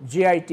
JIT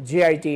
JIT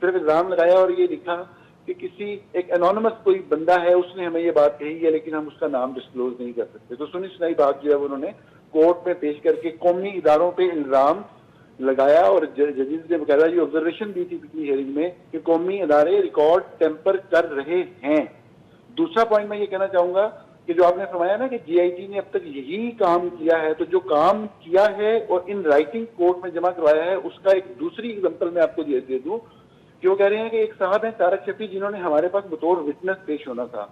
صرف الزام لگایا اور یہ لکھا کہ کسی ایک انونیمس کوئی بندہ ہے اس نے ہمیں یہ بات کہی ہے لیکن ہم اس کا نام ڈسکلوز نہیں کر سکتے. تو سنی سنائی بات جو ہے انہوں نے کورٹ میں پیش کر کے قومی اداروں پہ الزام لگایا اور ججز نے باقاعدہ یہ آبزرویشن دی تھی پچھلی ہیئرنگ میں کہ قومی ادارے ریکارڈ ٹیمپر کر رہے ہیں. دوسرا پوائنٹ میں یہ کہنا چاہوں گا کہ جو آپ نے فرمایا نا کہ جی آئی ٹی نے اب تک یہی کام کیا ہے, تو جو کام کیا ہے اور ان رائٹنگ کورٹ میں جمع کروایا ہے اس کا ایک دوسری اگزامپل میں آپ کو دے دوں کہ وہ کہہ رہے ہیں کہ ایک صاحب ہیں طارق شفیع جنہوں نے ہمارے پاس بطور وٹنس پیش ہونا تھا.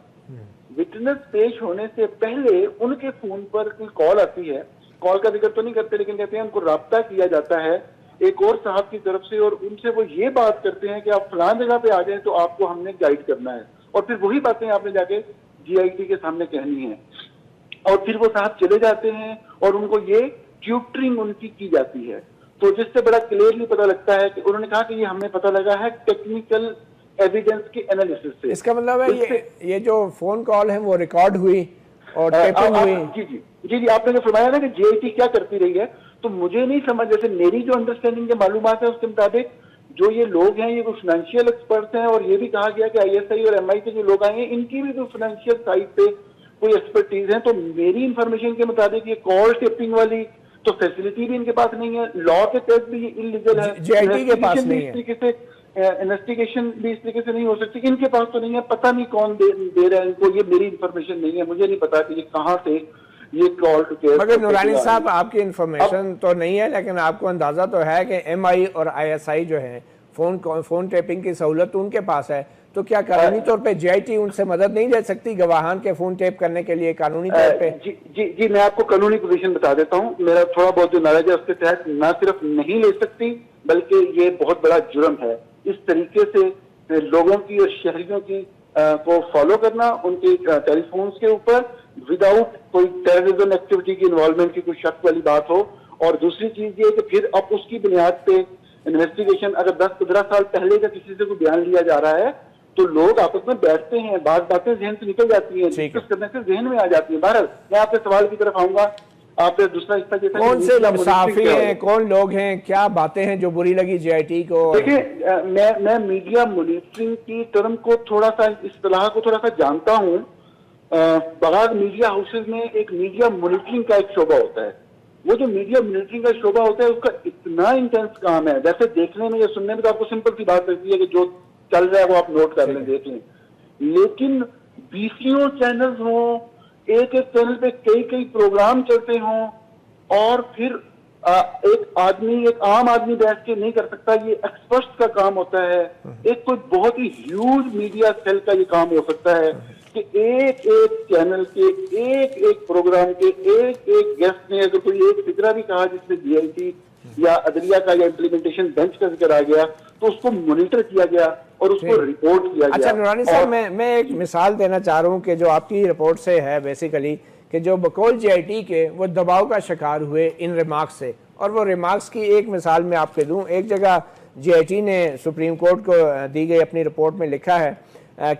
وٹنس پیش ہونے سے پہلے ان کے فون پر کوئی کال آتی ہے, کال کا ذکر تو نہیں کرتے لیکن کہتے ہیں ان کو رابطہ کیا جاتا ہے ایک اور صاحب کی طرف سے اور ان سے وہ یہ بات کرتے ہیں کہ آپ فلاں جگہ پہ آ جائیں تو آپ کو ہم نے گائیڈ کرنا ہے, اور پھر وہی باتیں آپ نے جا کے جی آئی ٹی کے سامنے کہنی ہے, اور پھر وہ صاحب چلے جاتے ہیں اور ان کو یہ ٹیوٹرنگ ان کی جاتی ہے. تو جس سے بڑا کلیئرلی پتہ لگتا ہے کہ انہوں نے کہا کہ یہ ہمیں پتہ لگا ہے ٹیکنیکل ایویڈنس کے انالیسس سے. اس کا مطلب ہے یہ جو فون کال ہے وہ ریکارڈ ہوئی اور ٹیپنگ ہوئی. جی آپ نے جو فرمایا نا کہ جی آئی ٹی کیا کرتی رہی ہے, تو مجھے نہیں سمجھ, جیسے میری جو انڈرسٹینڈنگ کے معلومات ہے اس کے مطابق جو یہ لوگ ہیں یہ کوئی فائنینشیل ایکسپرٹس ہیں, اور یہ بھی کہا گیا کہ آئی ایس آئی اور ایم آئی کے جو لوگ آئے ہیں ان کی بھی کوئی فائنینشیل سائڈ پہ کوئی ایکسپرٹیز ہیں. تو میری انفارمیشن کے مطابق یہ کال ٹیپنگ والی تو فیسلٹی بھی ان کے پاس نہیں ہے, لا کے تحت بھی یہ انلیگل ہے, جی آئی ٹی کے پاس نہیں ہے, اس طریقے سے انویسٹیگیشن بھی اس طریقے سے نہیں ہو سکتی, ان کے پاس تو نہیں ہے, پتہ نہیں کون دے رہا ہے ان کو, یہ میری انفارمیشن نہیں ہے, مجھے نہیں پتا کہ یہ کہاں سے یہ کال ٹو کیئر. مگر نورانی صاحب آپ کی انفارمیشن تو نہیں ہے لیکن آپ کو اندازہ تو ہے کہ ایم آئی اور آئی ایس آئی جو ہیں فون ٹیپنگ کی سہولت ان کے پاس ہے, تو کیا قانونی طور پہ جی آئی ٹی ان سے مدد نہیں لے سکتی گواہان کے فون ٹیپ کرنے کے لیے قانونی طور پہ؟ جی میں آپ کو قانونی پوزیشن بتا دیتا ہوں, میرا تھوڑا بہت جو نالج ہے اس کے تحت نہ صرف نہیں لے سکتی بلکہ یہ بہت بڑا جرم ہے اس طریقے سے لوگوں کی اور شہریوں کی کو فالو کرنا ان کے ٹیلی فونز کے اوپر وداؤٹ کوئی ٹیررزم ایکٹیویٹی کی انوالومنٹ کی کوئی شک والی بات ہو. اور دوسری چیز یہ کہ پھر اب اس کی بنیاد پہ انویسٹیگیشن اگر 10-15 سال پہلے کا کسی سے کوئی بیان لیا جا رہا ہے تو لوگ آپس میں بیٹھتے ہیں, بعض باتیں ذہن سے نکل جاتی ہیں, ڈسکس کرنے سے ذہن میں آ جاتی ہیں. بہرحال میں آپ کے سوال کی طرف آؤں گا, آپ دوسرا حصہ جیسا کون سے مسافی ہیں, کون لوگ ہیں, کیا باتیں ہیں جو بری لگی جی آئی ٹی کو؟ دیکھیں میں میڈیا مانیٹرنگ کی ٹرم کو تھوڑا سا, اصطلاح کو تھوڑا سا جانتا ہوں. بعض میڈیا ہاؤسز میں ایک میڈیا مانیٹرنگ کا ایک شعبہ ہوتا ہے, وہ جو میڈیا مانیٹرنگ کا شعبہ ہوتا ہے اس کا اتنا انٹینس کام ہے, ویسے دیکھنے میں یا سننے میں تو آپ کو سمپل سی بات لگتی ہے کہ جو چل رہا ہے وہ آپ نوٹ کر لیں, دیکھ لیں, لیکن 20 چینلز ہوں, ایک چینل پہ کئی پروگرام چلتے ہوں, اور پھر ایک عام آدمی بیٹھ کے نہیں کر سکتا, یہ ایکسپرٹس کا کام ہوتا ہے. ایک کوئی بہت ہی ہیوج میڈیا سیل کا یہ کام ہو سکتا ہے کہ ایک چینل کے ایک پروگرام کے ایک گیسٹ نے اگر کوئی ایک فکرہ بھی کہا جس میں جی آئی ٹی یا عدلیہ کا یا امپلیمنٹیشن بینچ کا ذکر آ گیا تو اس کو مانیٹر کیا گیا اور اس کو رپورٹ کیا گیا. اچھا نورانی صاحب میں ایک مثال دینا چاہ رہا ہوں کہ جو آپ کی رپورٹ سے ہے بیسیکلی کہ جو بقول جی آئی ٹی کے وہ دباؤ کا شکار ہوئے ان ریمارکس سے, اور وہ ریمارکس کی ایک مثال میں آپ کے دوں. ایک جگہ جی آئی ٹی نے سپریم کورٹ کو دی گئی اپنی رپورٹ میں لکھا ہے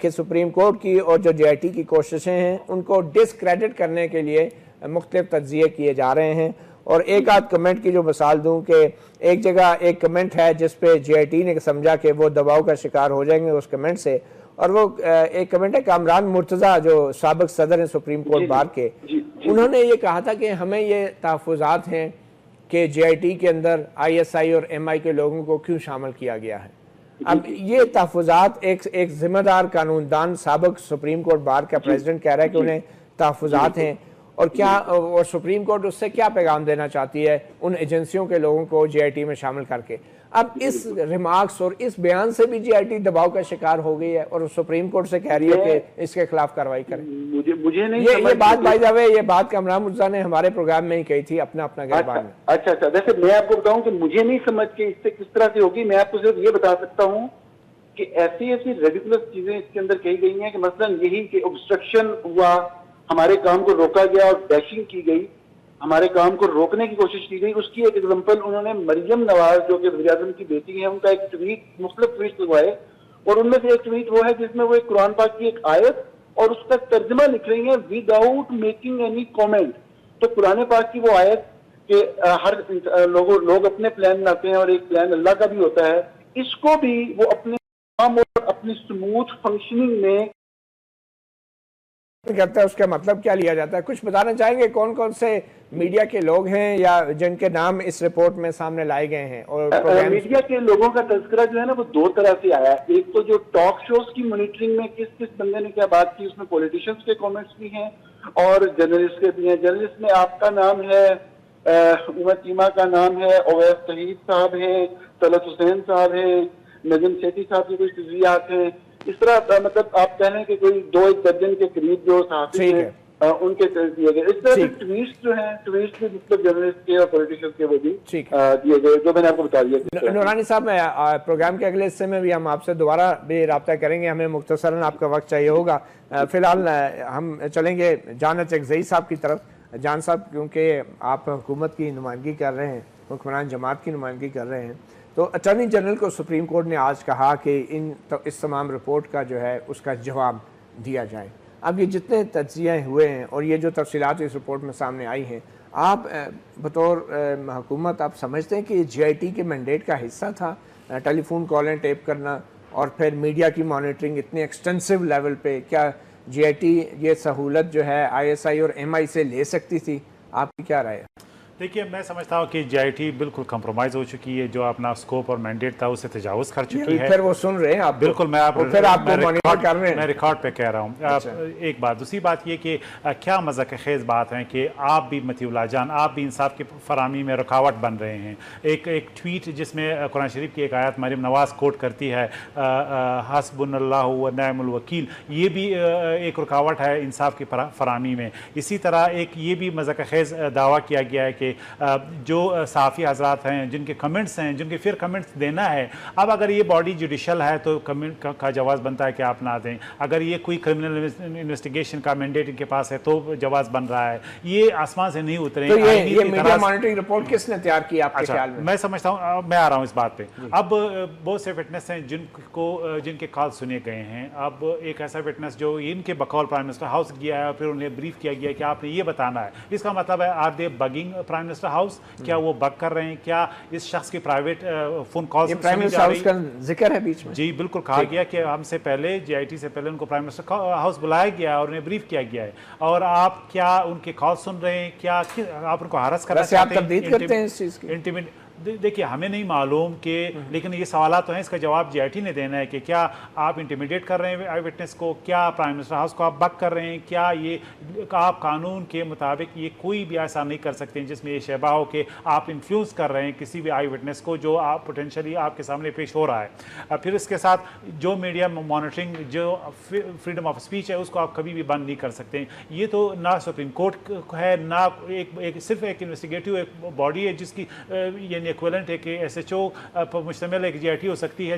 کہ سپریم کورٹ کی اور جو جی آئی ٹی کی کوششیں ہیں ان کو ڈسکریڈٹ کرنے کے لیے مختلف تجزیے کیے جا رہے ہیں. اور ایک آدھ کمنٹ کی جو مثال دوں کہ ایک جگہ ایک کمنٹ ہے جس پہ جی آئی ٹی نے سمجھا کہ وہ دباؤ کا شکار ہو جائیں گے اس کمنٹ سے, اور وہ ایک کمنٹ ہے کامران مرتضیٰ جو سابق صدر ہیں سپریم کورٹ بار کے, انہوں نے یہ کہا تھا کہ ہمیں یہ تحفظات ہیں کہ جے آئی ٹی کے اندر آئی ایس آئی اور ایم آئی کے لوگوں کو کیوں شامل کیا گیا ہے. اب یہ تحفظات ایک ذمہ دار قانون دان سابق سپریم کورٹ بار کا پریزیڈنٹ کہہ رہا ہے کہ انہیں تحفظات ہیں, اور کیا اور سپریم کورٹ اس سے کیا پیغام دینا چاہتی ہے ان ایجنسیوں کے لوگوں کو جے آئی ٹی میں شامل کر کے. اب اس ریمارکس اور اس بیان سے بھی جے آئی ٹی دباؤ کا شکار ہو گئی ہے اور سپریم کورٹ سے کہہ رہی ہے کہ اس کے خلاف کارروائی کریں. مجھے نہیں یہ بات بھائی جاوے یہ بات کامران مرتضیٰ نے ہمارے پروگرام میں ہی کہی تھی اپنا گربان میں. اچھا ویسے میں آپ کو بتاؤں کہ مجھے نہیں سمجھ کے اس سے کس طرح سے ہوگی. میں آپ کو صرف یہ بتا سکتا ہوں کہ ایسی ریڈیکولس چیزیں اس کے اندر کہی گئی ہیں کہ مثلا یہی کہ obstruction ہوا, ہمارے کام کو روکا گیا اور بیشنگ کی گئی, ہمارے کام کو روکنے کی کوشش کی گئی. اس کی ایک ایگزامپل انہوں نے مریم نواز جو کہ وزیر اعظم کی بیٹی ہیں ان کا ایک ٹویٹ, مختلف ٹویٹ لگوائے, اور ان میں سے ایک ٹویٹ وہ ہے جس میں وہ ایک قرآن پاک کی ایک آیت اور اس کا ترجمہ لکھ رہی ہیں وداؤٹ میکنگ اینی کامنٹ. تو قرآن پاک کی وہ آیت کہ ہر لوگ اپنے پلان بناتے ہیں اور ایک پلان اللہ کا بھی ہوتا ہے, اس کو بھی وہ اپنے اور اپنی سموتھ فنکشننگ میں کرتا ہے اس کا مطلب کیا لیا جاتا ہے؟ کچھ بتانا چاہیں گے کون کون سے میڈیا کے لوگ ہیں یا جن کے نام اس رپورٹ میں سامنے لائے گئے ہیں؟ اور میڈیا کے لوگوں کا تذکرہ جو ہے نا وہ دو طرح سے آیا ہے. ایک تو جو ٹاک شوز کی مانیٹرنگ میں کس کس بندے نے کیا بات کی، اس میں پولیٹیشنز کے کامنٹس بھی ہیں اور جرنلسٹ کے بھی ہیں. جرنلسٹ میں آپ کا نام ہے، عمر چیمہ کا نام ہے، اویس شہید صاحب ہیں، طلعت حسین صاحب ہیں، نجم سیٹھی صاحب کی کچھ تجزیات ہیں. اس طرح مطلب آپ کہہ رہے ہیں کہ کوئی 2-1 درجن کے قریب جو صحافی ہیں ان کے دیے گئے. اس طرح سے ٹویٹس جو ہیں، ٹویٹس بھی مختلف جرنلسٹ کے اور پولیٹیشن کے وہ بھی دیے گئے جو میں نے آپ کو بتا دیا. نورانی صاحب، پروگرام کے اگلے حصے میں بھی ہم آپ سے دوبارہ بھی رابطہ کریں گے، ہمیں مختصراً آپ کا وقت چاہیے ہوگا. فی الحال ہم چلیں گے جان اچکزئی صاحب کی طرف. جان صاحب، کیونکہ آپ حکومت کی نمائندگی کر رہے ہیں، حکمران جماعت کی نمائندگی کر رہے ہیں، تو اٹارنی جنرل کو سپریم کورٹ نے آج کہا کہ اس تمام رپورٹ کا جو ہے اس کا جواب دیا جائے. اب یہ جتنے تجزیے ہوئے ہیں اور یہ جو تفصیلات اس رپورٹ میں سامنے آئی ہیں، آپ بطور حکومت آپ سمجھتے ہیں کہ یہ جی آئی ٹی کے مینڈیٹ کا حصہ تھا ٹیلی فون کالیں ٹیپ کرنا اور پھر میڈیا کی مانیٹرنگ اتنے ایکسٹینسو لیول پہ؟ کیا جی آئی ٹی یہ سہولت جو ہے آئی ایس آئی اور ایم آئی سے لے سکتی تھی؟ آپ کی کیا رائے ہے؟ دیکھیے، میں سمجھتا ہوں کہ جی آئی ٹی بالکل کمپرومائز ہو چکی ہے. جو اپنا اسکوپ اور مینڈیٹ تھا اسے تجاوز کر چکی ہے. پھر وہ سن رہے ہیں آپ؟ بالکل، میں ریکارڈ پہ کہہ رہا ہوں. ایک بات. دوسری بات یہ کہ کیا مذاق خیز بات ہے کہ آپ بھی مطیع اللہ جان، آپ بھی انصاف کی فراہمی میں رکاوٹ بن رہے ہیں. ایک ٹویٹ جس میں قرآن شریف کی ایک آیت مریم نواز کوٹ کرتی ہے، حسبنا اللہ و نعم الوکیل، یہ بھی ایک رکاوٹ ہے انصاف کی فراہمی میں. اسی طرح ایک یہ بھی مذاق خیز دعویٰ کیا گیا ہے کہ جو صحافی حضرات ہیں، جن کے کمنٹس ہیں، جن کے پھر کمنٹس دینا ہے، اب اگر یہ باڈی جوڈیشل ہے تو کمنٹ کا جواز بنتا ہے کہ آپ نہ دیں. اگر یہ کوئی کرمنل انویسٹیگیشن کا مینڈیٹ ان کے پاس ہے تو جواز بن رہا ہے. یہ آسمان سے نہیں اترے. تو یہ میڈیا مانیٹرنگ رپورٹ کس نے تیار کی آپ کے خیال میں؟ میں سمجھتا ہوں، میں آ رہا ہوں اس بات پہ. اب بہت سے وٹنس ہیں جن کے کال سنے گئے ہیں. اب ایک ایسا وٹنس جو ان کے بقول پرائم منسٹر ہاؤس گیا ہے اور پھر انہیں بریف کیا گیا کہ آپ نے یہ بتانا ہے. اس کا مطلب ہے are they bugging prime minister house? کیا وہ بگ کر رہے ہیں؟ کیا اس شخص کی private phone calls prime minister house کا ذکر ہے بیچ میں؟ جی بالکل، کہا گیا کہ ہم سے پہلے جی آئی ٹی سے پہلے ان کو پرائم منسٹر ہاؤس بلایا گیا اور انہیں بریف کیا گیا ہے. اور آپ کیا ان کے کال سن رہے ہیں؟ کیا آپ ان کو ہراس کرنا چاہتے ہیں؟ دیکھیے، ہمیں نہیں معلوم کہ، لیکن یہ سوالات تو ہیں، اس کا جواب جی آئی ٹی نے دینا ہے کہ کیا آپ انٹیمیڈیٹ کر رہے ہیں آئی وٹنس کو؟ کیا پرائم منسٹر ہاؤس کو آپ بک کر رہے ہیں؟ کیا یہ آپ قانون کے مطابق یہ کوئی بھی ایسا نہیں کر سکتے جس میں یہ شبہ ہو کہ آپ انفلوئنس کر رہے ہیں کسی بھی آئی وٹنس کو جو آپ پوٹینشلی آپ کے سامنے پیش ہو رہا ہے؟ پھر اس کے ساتھ جو میڈیا مانیٹرنگ، جو فریڈم آف اسپیچ ہے، اس کو آپ کبھی بھی بند نہیں کر سکتے. یہ تو نہ سپریم کورٹ ہے، نہ صرف ایک انویسٹیگیٹو ایک باڈی ہے جس کی یعنی ایکویلنٹ ہے کہ ایس ایچ او پر مشتمل ایک جی آئی ٹی ہو سکتی ہے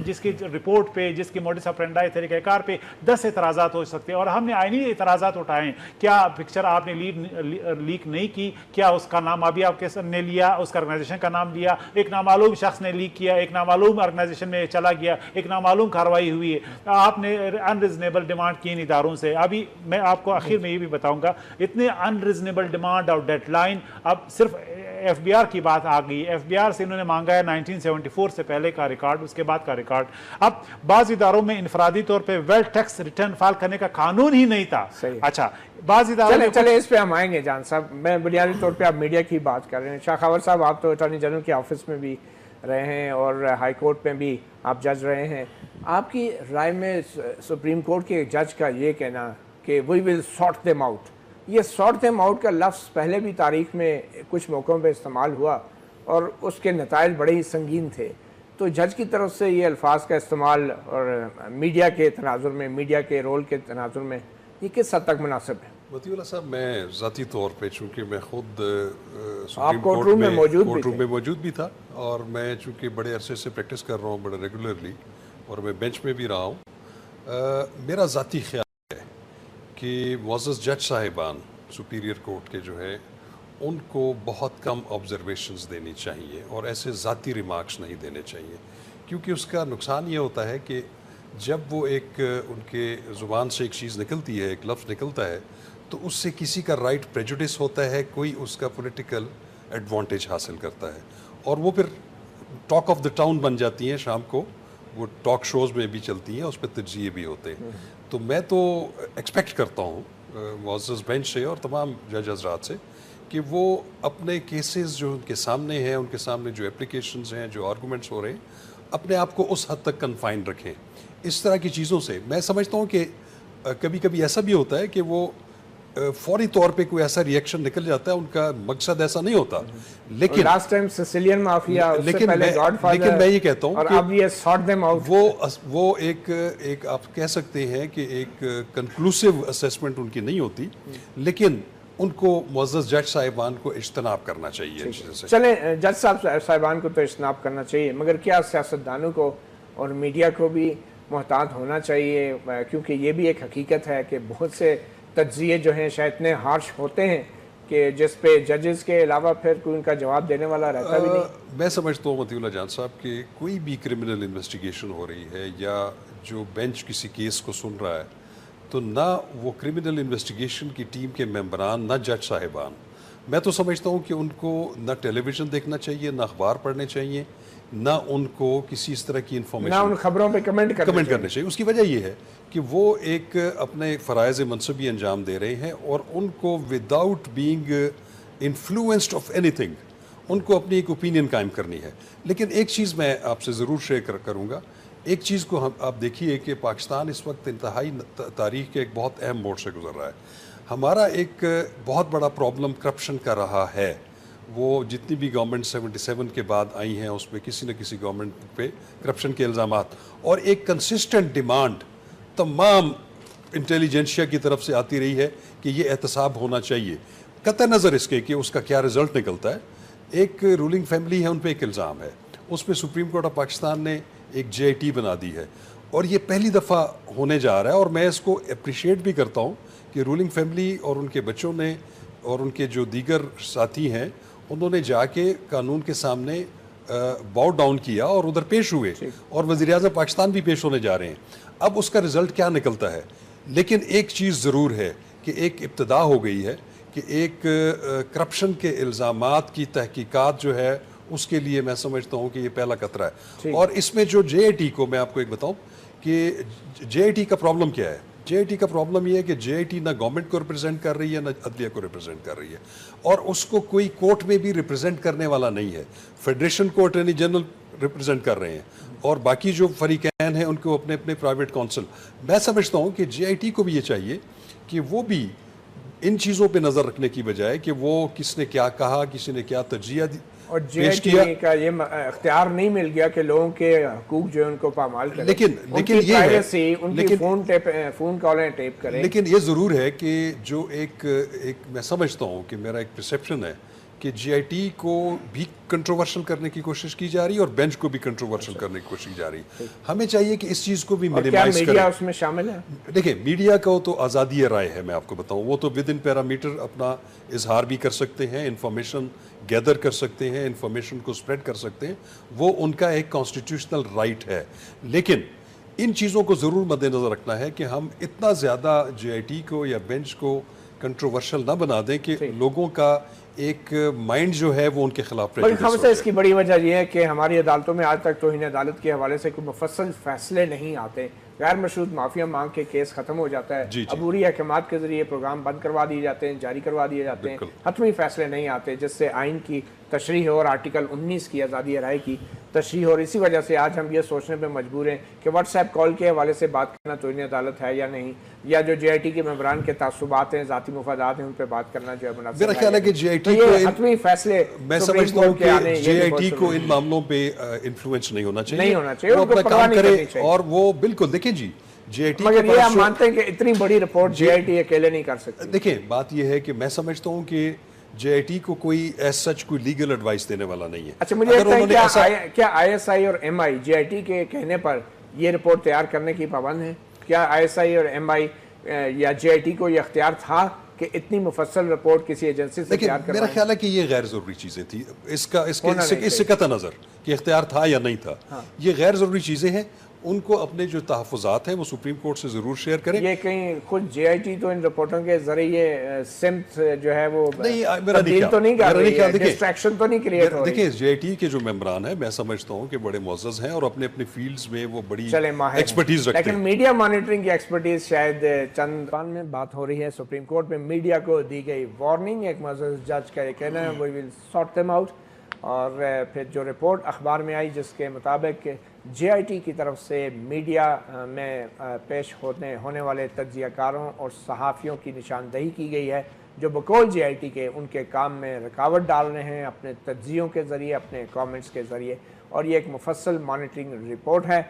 جس کی رپورٹ پہ، جس کی موڈس آپرینڈائی طریقہ کار پہ 10 اعتراضات ہو سکتے ہیں. اور ہم نے آئینی اعتراضات اٹھائے ہیں. کیا پکچر آپ نے لیک نہیں کی؟ کیا اس کا نام ابھی آپ نے لیا، اس کا آرگنائزیشن کا نام لیا؟ ایک نامعلوم شخص نے لیک کیا، ایک نامعلوم آرگنائزیشن میں چلا گیا، ایک نامعلوم کارروائی ہوئی ہے. آپ نے ان ریزنیبل ڈیمانڈ کی ان اداروں سے. ابھی میں آپ کو آخر میں یہ بھی بتاؤں گا، اتنے ان ریزنیبل ڈیمانڈ اور ڈیڈ لائن. اب صرف ایف بی آر کی بات آ گئی. ایف بی آر سے انہوں نے مانگا ہے 1974 سے پہلے کا ریکارڈ، اس کے بعد کا ریکارڈ. اب بعض اداروں میں انفرادی طور پہ ویلتھ ٹیکس ریٹرن فائل کرنے کا قانون ہی نہیں تھا. اچھا، بعض اداروں میں چلے اس پہ ہم آئیں گے. جان صاحب، میں بنیادی طور پہ آپ میڈیا کی بات کر رہے ہیں. شاہ خاور صاحب، آپ تو اٹارنی جنرل کے آفس میں بھی رہے ہیں اور ہائی کورٹ میں بھی آپ جج رہے ہیں. آپ کی رائے میں سپریم کورٹ کے جج کا یہ کہنا کہ وی ول سارٹ دیم آؤٹ، یہ سارٹ دیم آؤٹ کا لفظ پہلے بھی تاریخ میں کچھ موقعوں پہ استعمال ہوا اور اس کے نتائج بڑے ہی سنگین تھے. تو جج کی طرف سے یہ الفاظ کا استعمال اور میڈیا کے تناظر میں، میڈیا کے رول کے تناظر میں، یہ کس حد تک مناسب ہے؟ مطیع اللہ صاحب، میں ذاتی طور پہ چونکہ میں خود آپ کورٹ روم میں موجود بھی تھا اور میں چونکہ بڑے عرصے سے پریکٹس کر رہا ہوں بڑے ریگولرلی اور میں بینچ میں بھی رہا ہوں، میرا ذاتی خیال ہے کہ معزز جج صاحبان سپیریئر کورٹ کے جو ہے ان کو بہت کم آبزرویشنز دینی چاہیے اور ایسے ذاتی ریمارکس نہیں دینے چاہیے، کیونکہ اس کا نقصان یہ ہوتا ہے کہ جب وہ ایک ان کے زبان سے ایک چیز نکلتی ہے، ایک لفظ نکلتا ہے، تو اس سے کسی کا رائٹ پریجوڈس ہوتا ہے، کوئی اس کا پولیٹیکل ایڈوانٹیج حاصل کرتا ہے اور وہ پھر ٹاک آف دا ٹاؤن بن جاتی ہیں شام کو وہ ٹاک شوز میں بھی چلتی ہیں, اس پہ تجزیے بھی ہوتے ہیں. تو میں تو ایکسپیکٹ کرتا ہوں معزز بینچ سے اور تمام جج حضرات سے کہ وہ اپنے کیسز جو ان کے سامنے ہیں, ان کے سامنے جو اپلیکیشنز ہیں, جو آرگومنٹس ہو رہے ہیں, اپنے آپ کو اس حد تک کنفائن رکھیں. اس طرح کی چیزوں سے میں سمجھتا ہوں کہ کبھی کبھی ایسا بھی ہوتا ہے کہ وہ فوری طور پہ کوئی ایسا ریئیکشن نکل جاتا ہے, ان کا مقصد ایسا نہیں ہوتا, لیکن لاسٹ ٹائم سسیلین مافیا, لیکن میں یہ کہتا ہوں اور اب یہ سارٹ دیم آؤٹ, وہ ایک آپ کہہ سکتے ہیں کہ ایک کنکلوسیو اسیسمنٹ ان کی نہیں ہوتی, لیکن ان کو معزز جج صاحبان کو اجتناب کرنا چاہیے. چلیں جج صاحبان کو تو اجتناب کرنا چاہیے, مگر کیا سیاستدانوں کو اور میڈیا کو بھی محتاط ہونا چاہیے, کیونکہ یہ بھی ایک حقیقت ہے کہ بہت سے تجزیے جو ہیں شاید اتنے ہارش ہوتے ہیں کہ جس پہ ججز کے علاوہ پھر کوئی ان کا جواب دینے والا رہتا بھی نہیں. میں سمجھتا ہوں مطیع اللہ جان صاحب کہ کوئی بھی کرمنل انویسٹیگیشن ہو رہی ہے یا جو بینچ کسی کیس کو سن رہا ہے, تو نہ وہ کرمنل انویسٹیگیشن کی ٹیم کے ممبران, نہ جج صاحبان, میں تو سمجھتا ہوں کہ ان کو نہ ٹیلی ویژن دیکھنا چاہیے, نہ اخبار پڑھنے چاہیے, نہ ان کو کسی اس طرح کی انفارمیشن, نہ ان خبروں پہ کمنٹ کرنے چاہیے. اس کی وجہ یہ ہے کہ وہ ایک اپنے فرائض منصبی انجام دے رہے ہیں, اور ان کو without being influenced of any thing in کو اپنی ایک اوپینین قائم کرنی ہے. لیکن ایک چیز میں آپ سے ضرور شیئر کروں گا, ایک چیز کو آپ دیکھیے کہ پاکستان اس وقت انتہائی تاریخ کے ایک بہت اہم موڑ سے گزر رہا ہے. ہمارا ایک بہت بڑا پرابلم کرپشن کا رہا ہے. وہ جتنی بھی گورنمنٹ 77 کے بعد آئی ہیں اس میں کسی نہ کسی گورنمنٹ پہ کرپشن کے الزامات, اور ایک کنسسٹنٹ ڈیمانڈ تمام انٹیلیجنشیا کی طرف سے آتی رہی ہے کہ یہ احتساب ہونا چاہیے, قطع نظر اس کے کہ اس کا کیا رزلٹ نکلتا ہے. ایک رولنگ فیملی ہے, ان پہ ایک الزام ہے, اس پہ سپریم کورٹ آف پاکستان نے ایک JIT بنا دی ہے, اور یہ پہلی دفعہ ہونے جا رہا ہے. اور میں اس کو اپریشیٹ بھی کرتا ہوں کہ رولنگ فیملی اور ان کے بچوں نے اور ان کے جو دیگر ساتھی ہیں انہوں نے جا کے قانون کے سامنے باؤ ڈاؤن کیا اور ادھر پیش ہوئے, اور وزیر اعظم پاکستان بھی پیش ہونے جا رہے ہیں. اب اس کا رزلٹ کیا نکلتا ہے, لیکن ایک چیز ضرور ہے کہ ایک ابتدا ہو گئی ہے کہ ایک کرپشن کے الزامات کی تحقیقات جو ہے اس کے لیے میں سمجھتا ہوں کہ یہ پہلا قطرہ ہے. اور اس میں جو JIT کو میں آپ کو ایک بتاؤں کہ JIT کا پرابلم کیا ہے. JIT کا پرابلم یہ ہے کہ JIT نہ گورنمنٹ کو ریپرزینٹ کر رہی ہے, نہ عدلیہ کو ریپرزینٹ کر رہی ہے, اور اس کو کوئی کورٹ میں بھی ریپرزینٹ کرنے والا نہیں ہے. فیڈریشن کو اٹارنی جنرل ریپرزینٹ کر رہے ہیں, اور باقی جو فریقین ہیں ان کو اپنے اپنے پرائیویٹ کونسل. میں سمجھتا ہوں کہ JIT کو بھی یہ چاہیے کہ وہ بھی ان چیزوں پہ نظر رکھنے کی بجائے کہ وہ کس نے کیا کہا, کسی نے کیا تجزیہ اور JIT کا یہ اختیار نہیں مل گیا کہ لوگوں کے حقوق جو ان کو پامال کریں, لیکن یہ ہے, ان کی فون کالیں ٹیپ کریں. لیکن یہ ضرور ہے کہ جو ایک میں سمجھتا ہوں کہ میرا ایک پرسیپشن ہے کہ JIT کو بھی کنٹروورشل کرنے کی کوشش کی جا رہی ہے اور بینچ کو بھی کنٹروورشل کرنے کی کوشش کی جا رہی ہے. ہمیں چاہیے کہ اس چیز کو بھی منیمائز کریں. میڈیا اس میں شامل ہے؟ دیکھیں, میڈیا کا تو آزادی رائے ہے, میں آپ کو بتاؤں, وہ تو ود ان پیرامیٹر اپنا اظہار بھی کر سکتے ہیں, انفارمیشن گیدر کر سکتے ہیں, انفارمیشن کو سپریڈ کر سکتے ہیں, وہ ان کا ایک کانسٹیٹیوشنل رائٹ ہے. لیکن ان چیزوں کو ضرور مد نظر رکھنا ہے کہ ہم اتنا زیادہ JIT کو یا بینچ کو کنٹروورشل نہ بنا دیں کہ لوگوں کا ایک مائنڈ جو ہے وہ ان کے خلاف اس کی بڑی وجہ یہ ہے کہ ہماری عدالتوں میں آج تک توہین عدالت کے حوالے سے کوئی مفصل فیصلے نہیں آتے. غیر مشروط معافیا مانگ کے کیس ختم ہو جاتا ہے, عبوری احکامات کے ذریعے پروگرام بند کروا دیے جاتے ہیں, جاری کروا دیے جاتے ہیں, حتمی فیصلے نہیں آتے جس سے آئین کی تشریح اور آرٹیکل 19 کی آزادی رائے کی تشریح. اور اسی وجہ سے آج ہم یہ سوچنے پہ مجبور ہیں کہ واٹس ایپ کال کے حوالے سے بات کرنا توہین عدالت ہے یا نہیں, یا جو JIT کے ممبران کے تعصبات ہیں, ذاتی مفادات ہیں, ان پہ بات کرنا جو ہے مناسب ہے. میرا خیال ہے کہ JIT کو حتمی فیصلے, میں سمجھتا ہوں کہ JIT کو ان معاملوں پہ انفلوئنس نہیں ہونا چاہیے, وہ اپنا کام کرے. اور وہ بالکل دیکھیں جی, مگر یہ ہم مانتے ہیں کہ اتنی بڑی رپورٹ JIT اکیلے نہیں کر سکتی. دیکھیں, بات یہ ہے کہ میں سمجھتا ہوں کہ JIT کو کوئی ایز سچ کوئی لیگل ایڈوائس دینے والا نہیں ہے. اچھا, مجھے لگتا ہے کیا ISI اور MI JIT کے کہنے پر یہ رپورٹ تیار کرنے کی پابند ہیں؟ کیا ISI اور MI یا JIT کو یہ اختیار تھا کہ اتنی مفصل رپورٹ کسی ایجنسی سے تیار کرنا؟ میرا خیال ہے کہ یہ غیر ضروری چیزیں تھی. اس سے قطع نظر کہ اختیار تھا یا نہیں تھا, یہ غیر ضروری چیزیں ہیں. ان کو اپنے جو تحفظات ہیں وہ سپریم کورٹ سے ضرور شیئر کریں. یہ کہیں خود جے آئی ٹی تو ان رپورٹوں کے ذریعے سمت جو ہے وہ تبدیل تو نہیں کر رہی ہے, ڈسٹریکشن تو نہیں کریٹ ہو رہی. دیکھیں جے آئی ٹی کے جو ممبران ہیں میں سمجھتا ہوں کہ بڑے معزز ہیں اور اپنے اپنے فیلڈز میں وہ بڑی ایکسپرٹیز رکھتے ہیں, لیکن میڈیا مانیٹرنگ کی ایکسپرٹیز شاید چند میں بات ہو رہی ہے. سپریم کورٹ میں میڈیا کو دی گئی وارننگ, ایک معزز جج کا یہ کہنا ہے وی ول سارٹ دیم آؤٹ. اور پھر جو رپورٹ اخبار میں آئی جس کے مطابق جے آئی ٹی کی طرف سے میڈیا میں پیش ہونے والے تجزیہ کاروں اور صحافیوں کی نشاندہی کی گئی ہے جو بقول جے آئی ٹی کے ان کے کام میں رکاوٹ ڈال رہے ہیں اپنے تجزیوں کے ذریعے, اپنے کامنٹس کے ذریعے. اور یہ ایک مفصل مانیٹرنگ رپورٹ ہے.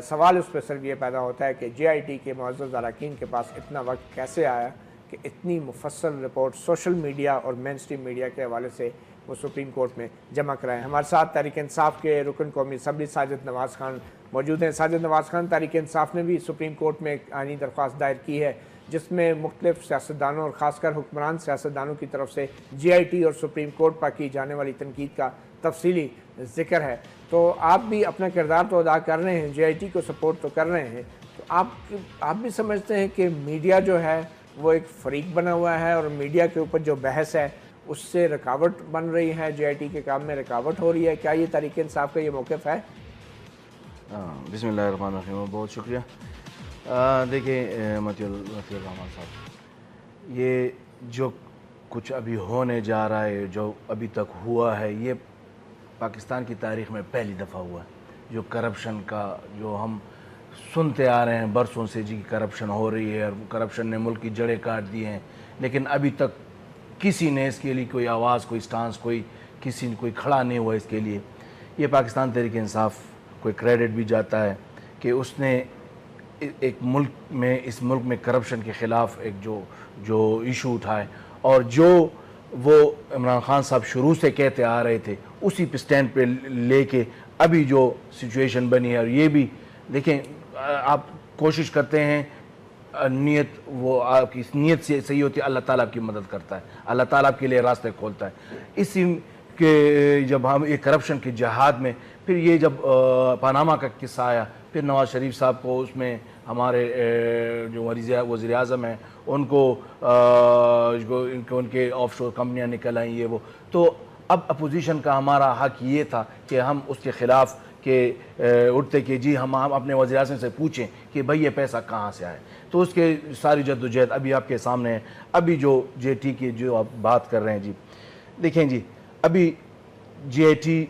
سوال اس پہ صرف یہ پیدا ہوتا ہے کہ جے آئی ٹی کے معزز اراکین کے پاس اتنا وقت کیسے آیا کہ اتنی مفصل رپورٹ سوشل میڈیا اور مین اسٹریم میڈیا کے حوالے سے وہ سپریم کورٹ میں جمع کرائیں. ہمارے ساتھ تحریک انصاف کے رکن قومی اسمبلی ساجد نواز خان موجود ہیں. ساجد نواز خان, تحریک انصاف نے بھی سپریم کورٹ میں ایک آئینی درخواست دائر کی ہے جس میں مختلف سیاستدانوں اور خاص کر حکمران سیاستدانوں کی طرف سے جے آئی ٹی اور سپریم کورٹ پر کی جانے والی تنقید کا تفصیلی ذکر ہے. تو آپ بھی اپنا کردار تو ادا کر رہے ہیں, جے آئی ٹی کو سپورٹ تو کر رہے ہیں, تو آپ بھی سمجھتے ہیں کہ میڈیا جو ہے وہ ایک فریق بنا ہوا ہے اور میڈیا کے اوپر جو بحث ہے اس سے رکاوٹ بن رہی ہے, جے آئی ٹی کے کام میں رکاوٹ ہو رہی ہے. کیا یہ تحریک انصاف کا یہ موقف ہے؟ بسم اللہ الرحمن الرحیم, بہت شکریہ. دیکھیں متی الرحمان صاحب, یہ جو کچھ ابھی ہونے جا رہا ہے, جو ابھی تک ہوا ہے, یہ پاکستان کی تاریخ میں پہلی دفعہ ہوا ہے. جو کرپشن کا جو ہم سنتے آ رہے ہیں برسوں سے جی کرپشن ہو رہی ہے اور کرپشن نے ملک کی جڑیں کاٹ دی ہیں, لیکن ابھی تک کسی نے اس کے لیے کوئی آواز, کوئی سٹانس, کوئی کھڑا نہیں ہوا اس کے لیے. یہ پاکستان تحریک انصاف کوئی کریڈٹ بھی جاتا ہے کہ اس نے ایک اس ملک میں کرپشن کے خلاف ایک جو ایشو اٹھائے اور جو وہ عمران خان صاحب شروع سے کہتے آ رہے تھے اسی پہ سٹینڈ پہ لے کے ابھی جو سچویشن بنی ہے. اور یہ بھی دیکھیں آپ کوشش کرتے ہیں, نیت وہ آپ کی نیت سے صحیح ہوتی ہے, اللہ تعالیٰ آپ کی مدد کرتا ہے, اللہ تعالیٰ آپ کے لیے راستے کھولتا ہے. اسی کہ جب ہم یہ کرپشن کے جہاد میں پھر یہ جب پاناما کا قصہ آیا, پھر نواز شریف صاحب کو اس میں ہمارے جو وزیر اعظم ہیں ان کو ان کے آف شور کمپنیاں نکل آئیں یہ وہ. تو اب اپوزیشن کا ہمارا حق یہ تھا کہ ہم اس کے خلاف کہ اٹھتے کہ جی ہم اپنے وزیر اعظم سے پوچھیں کہ بھئی یہ پیسہ کہاں سے آئے. تو اس کے ساری جد و جہد ابھی آپ کے سامنے ہے. ابھی جو جے ٹی کی جو آپ بات کر رہے ہیں, جی دیکھیں جی ابھی جے ٹی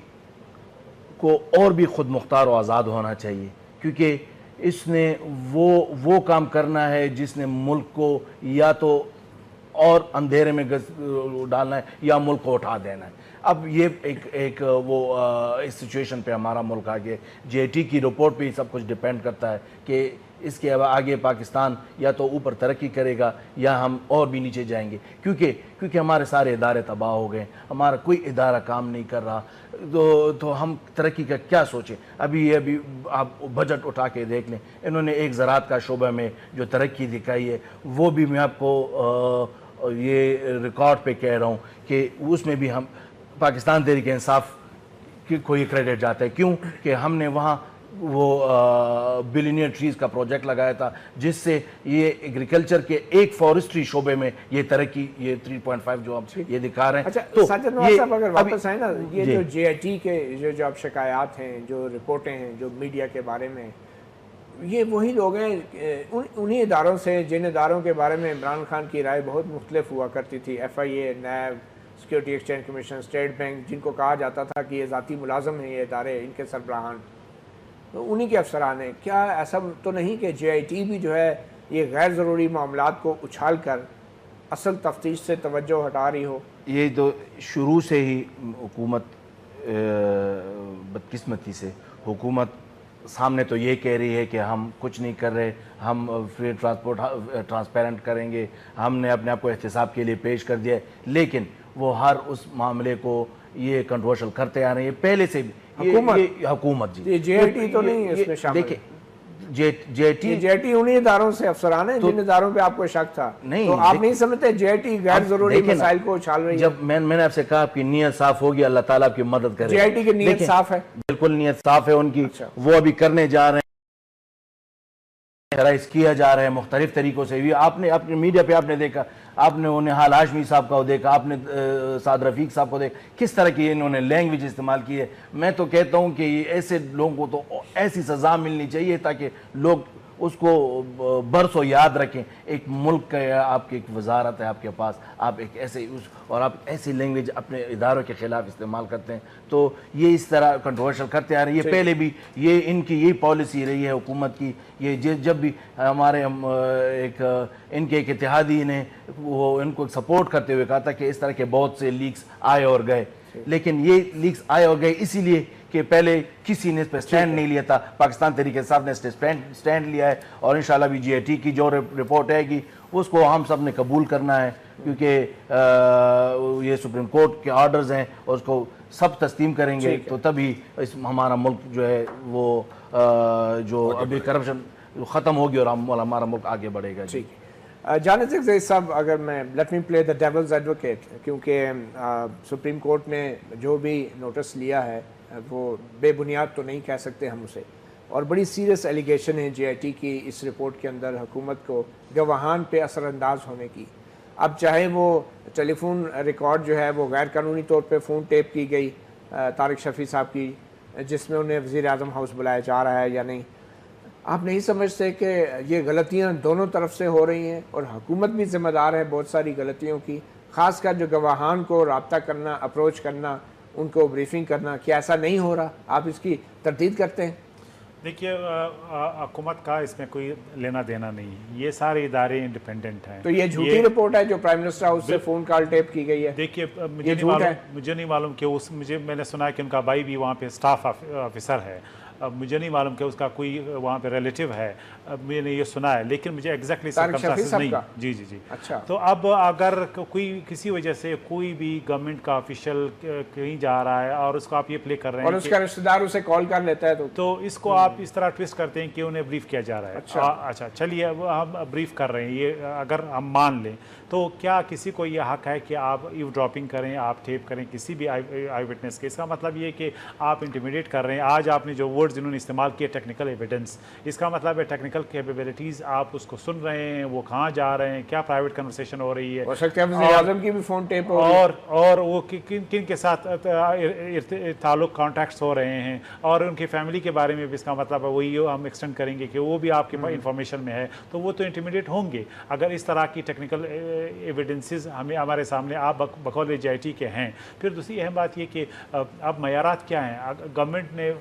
کو اور بھی خود مختار و آزاد ہونا چاہیے, کیونکہ اس نے وہ کام کرنا ہے جس نے ملک کو یا تو اور اندھیرے میں ڈالنا ہے یا ملک کو اٹھا دینا ہے. اب یہ ایک وہ اس سچویشن پہ ہمارا ملک آگے جے ٹی کی رپورٹ پہ ہی سب کچھ ڈیپینڈ کرتا ہے کہ اس کے آگے پاکستان یا تو اوپر ترقی کرے گا یا ہم اور بھی نیچے جائیں گے, کیونکہ ہمارے سارے ادارے تباہ ہو گئے, ہمارا کوئی ادارہ کام نہیں کر رہا. تو ہم ترقی کا کیا سوچیں. ابھی آپ بجٹ اٹھا کے دیکھ لیں, انہوں نے ایک زراعت کا شعبہ میں جو ترقی دکھائی ہے وہ بھی میں آپ کو یہ ریکارڈ پہ کہہ رہا ہوں کہ اس میں بھی ہم پاکستان تحریک انصاف کو یہ کریڈٹ جاتا ہے. کیوں کہ ہم نے وہاں وہ بلینئر ٹریز کا پروجیکٹ لگایا تھا جس سے یہ ایگریکلچر کے ایک فارسٹری شعبے میں یہ ترقی, یہ 3.5 جو آپ یہ دکھا رہے ہیں. اچھا ساجد نواز صاحب اگر واپس آئیں نا, یہ جو جے آئی ٹی کے جو اب شکایات ہیں, جو رپورٹیں ہیں جو میڈیا کے بارے میں, یہ وہی لوگ ہیں انہی اداروں سے جن اداروں کے بارے میں عمران خان کی رائے بہت مختلف ہوا کرتی تھی, F I A, NAB, security exchange commission, state bank, جن کو کہا جاتا تھا کہ یہ ذاتی ملازم ہیں یہ ادارے, ان کے سربراہان تو انہی کے افسران ہیں. کیا ایسا تو نہیں کہ جے آئی ٹی بھی جو ہے یہ غیر ضروری معاملات کو اچھال کر اصل تفتیش سے توجہ ہٹا رہی ہو؟ یہ تو شروع سے ہی حکومت بدقسمتی سے حکومت سامنے تو یہ کہہ رہی ہے کہ ہم کچھ نہیں کر رہے, ہم فری ٹرانسپورٹ ٹرانسپیرنٹ کریں گے, ہم نے اپنے آپ کو احتساب کے لیے پیش کر دیا ہے, لیکن وہ ہر اس معاملے کو یہ کنٹروورشل کرتے آ رہے ہیں پہلے سے بھی. حکومت جی جے آئی ٹی تو نہیں اس میں شامل. دیکھیں جے ٹی انہی اداروں سے افسران ہیں جن اداروں پہ آپ کو شک تھا. تو آپ نہیں سمجھتے جے آئی ٹی غیر ضروری مسائل کو اچھال رہی ہے؟ جب میں نے آپ سے کہا آپ کی نیت صاف ہوگی, اللہ تعالیٰ آپ کی مدد کرے. جے آئی ٹی کی نیت صاف ہے, بالکل نیت صاف ہے ان کی, وہ ابھی کرنے جا رہے ہیں. ٹیرائز کیا جا رہا ہے مختلف طریقوں سے بھی. آپ نے اپنے میڈیا پہ آپ نے دیکھا, آپ نے انہیں حال ہاشمی صاحب کو دیکھا, آپ نے سعد رفیق صاحب کو دیکھا, کس طرح کی انہوں نے لینگویج استعمال کی ہے. میں تو کہتا ہوں کہ ایسے لوگوں کو تو ایسی سزا ملنی چاہیے تاکہ لوگ اس کو برسوں یاد رکھیں. ایک ملک کا آپ کی ایک وزارت ہے آپ کے پاس, آپ ایک ایسے اور آپ ایسی لینگویج اپنے اداروں کے خلاف استعمال کرتے ہیں, تو یہ اس طرح کنٹروورشل کرتے آ رہے ہیں. یہ پہلے بھی یہ ان کی یہی پالیسی رہی ہے حکومت کی. یہ جب بھی ہمارے ان کے ایک اتحادی نے وہ ان کو سپورٹ کرتے ہوئے کہا تھا کہ اس طرح کے بہت سے لیکس آئے اور گئے, لیکن یہ لیکس آئے اور گئے اسی لیے کہ پہلے کسی نے اس پہ سٹینڈ نہیں لیا تھا. پاکستان تحریک انصاف نے سٹینڈ لیا ہے, اور انشاءاللہ بھی GIT کی جو رپورٹ ہے گی اس کو ہم سب نے قبول کرنا ہے, کیونکہ یہ سپریم کورٹ کے آرڈرز ہیں اور اس کو سب تسلیم کریں گے تو تبھی ہمارا ملک جو ہے وہ جو ابھی کرپشن ختم ہوگی اور ہمارا ملک آگے بڑھے گا. جانب زید صاحب, اگر میں لیٹ می پلے دا ڈیولز ایڈوکیٹ, کیونکہ سپریم کورٹ نے جو بھی نوٹس لیا ہے وہ بے بنیاد تو نہیں کہہ سکتے ہم اسے, اور بڑی سیریس ایلیگیشن ہے GIT کی اس رپورٹ کے اندر حکومت کو گواہان پہ اثر انداز ہونے کی. اب چاہے وہ ٹیلی فون ریکارڈ جو ہے وہ غیر قانونی طور پہ فون ٹیپ کی گئی طارق شفیع صاحب کی, جس میں انہیں وزیر اعظم ہاؤس بلایا جا رہا ہے یا نہیں, آپ نہیں سمجھتے کہ یہ غلطیاں دونوں طرف سے ہو رہی ہیں اور حکومت بھی ذمہ دار ہے بہت ساری غلطیوں کی, خاص کر جو گواہان کو رابطہ کرنا, اپروچ کرنا, ان کو بریفنگ کرنا, کیا ایسا نہیں ہو رہا؟ آپ اس کی تردید کرتے ہیں؟ دیکھیے حکومت کا اس میں کوئی لینا دینا نہیں, یہ سارے ادارے انڈیپینڈنٹ ہیں. تو یہ جھوٹی رپورٹ ہے جو پرائم منسٹر ہاؤس سے فون کال ٹیپ کی گئی ہے؟ دیکھیے مجھے نہیں معلوم کہ میں نے سنا ہے کہ ان کا بھائی بھی وہاں پہ اسٹاف آفیسر ہے. مجھے نہیں معلوم کہ اس کا کوئی وہاں پہ ریلیٹیو ہے, میں نے یہ سنا ہے, لیکن مجھے ایگزیکٹلی سرکمسٹانسز نہیں. جی. اچھا. تو اب اگر کوئی کسی وجہ سے کوئی بھی گورنمنٹ کا آفیشیل کہیں جا رہا ہے اور اس کو آپ یہ پلے کر رہے ہیں اور اس کا رشتہ دار اسے کال کر لیتا ہے تو اس کو آپ اس طرح ٹویسٹ کرتے ہیں کہ انہیں بریف کیا جا رہا ہے. اچھا چلیے ہم بریف کر رہے ہیں, یہ اگر ہم مان لیں تو کیا کسی کو یہ حق ہے کہ آپ ایو ڈراپنگ کریں, آپ ٹیپ کریں کسی بھی آئی وٹنس کے؟ اس کا مطلب یہ کہ آپ انٹیمیڈیٹ کر رہے ہیں. آج آپ نے جو ورڈز انہوں نے استعمال کیے ٹیکنیکل ایویڈنس, اس کا مطلب ہے ٹیکنیکل کیپیبلٹیز آپ اس کو سن رہے ہیں, وہ کہاں جا رہے ہیں, کیا پرائیویٹ کنورسیشن ہو رہی ہے, وزیر اعظم کی بھی فون ٹیپ ہو رہی ہے, اور وہ کن کے ساتھ تعلق کانٹیکٹس ہو رہے ہیں, اور ان کی فیملی کے بارے میں بھی اس کا مطلب ہے وہی ہم ایکسٹینڈ کریں گے کہ وہ بھی آپ کے انفارمیشن میں ہے, تو وہ تو انٹیمیڈیٹ ہوں گے. اگر اس طرح کی ٹیکنیکل ایویڈنسز ہمارے سامنے آپ بقول GIT کے ہیں. پھر دوسری اہم بات یہ کہ اب معیارات کیا ہیں. گورنمنٹ نے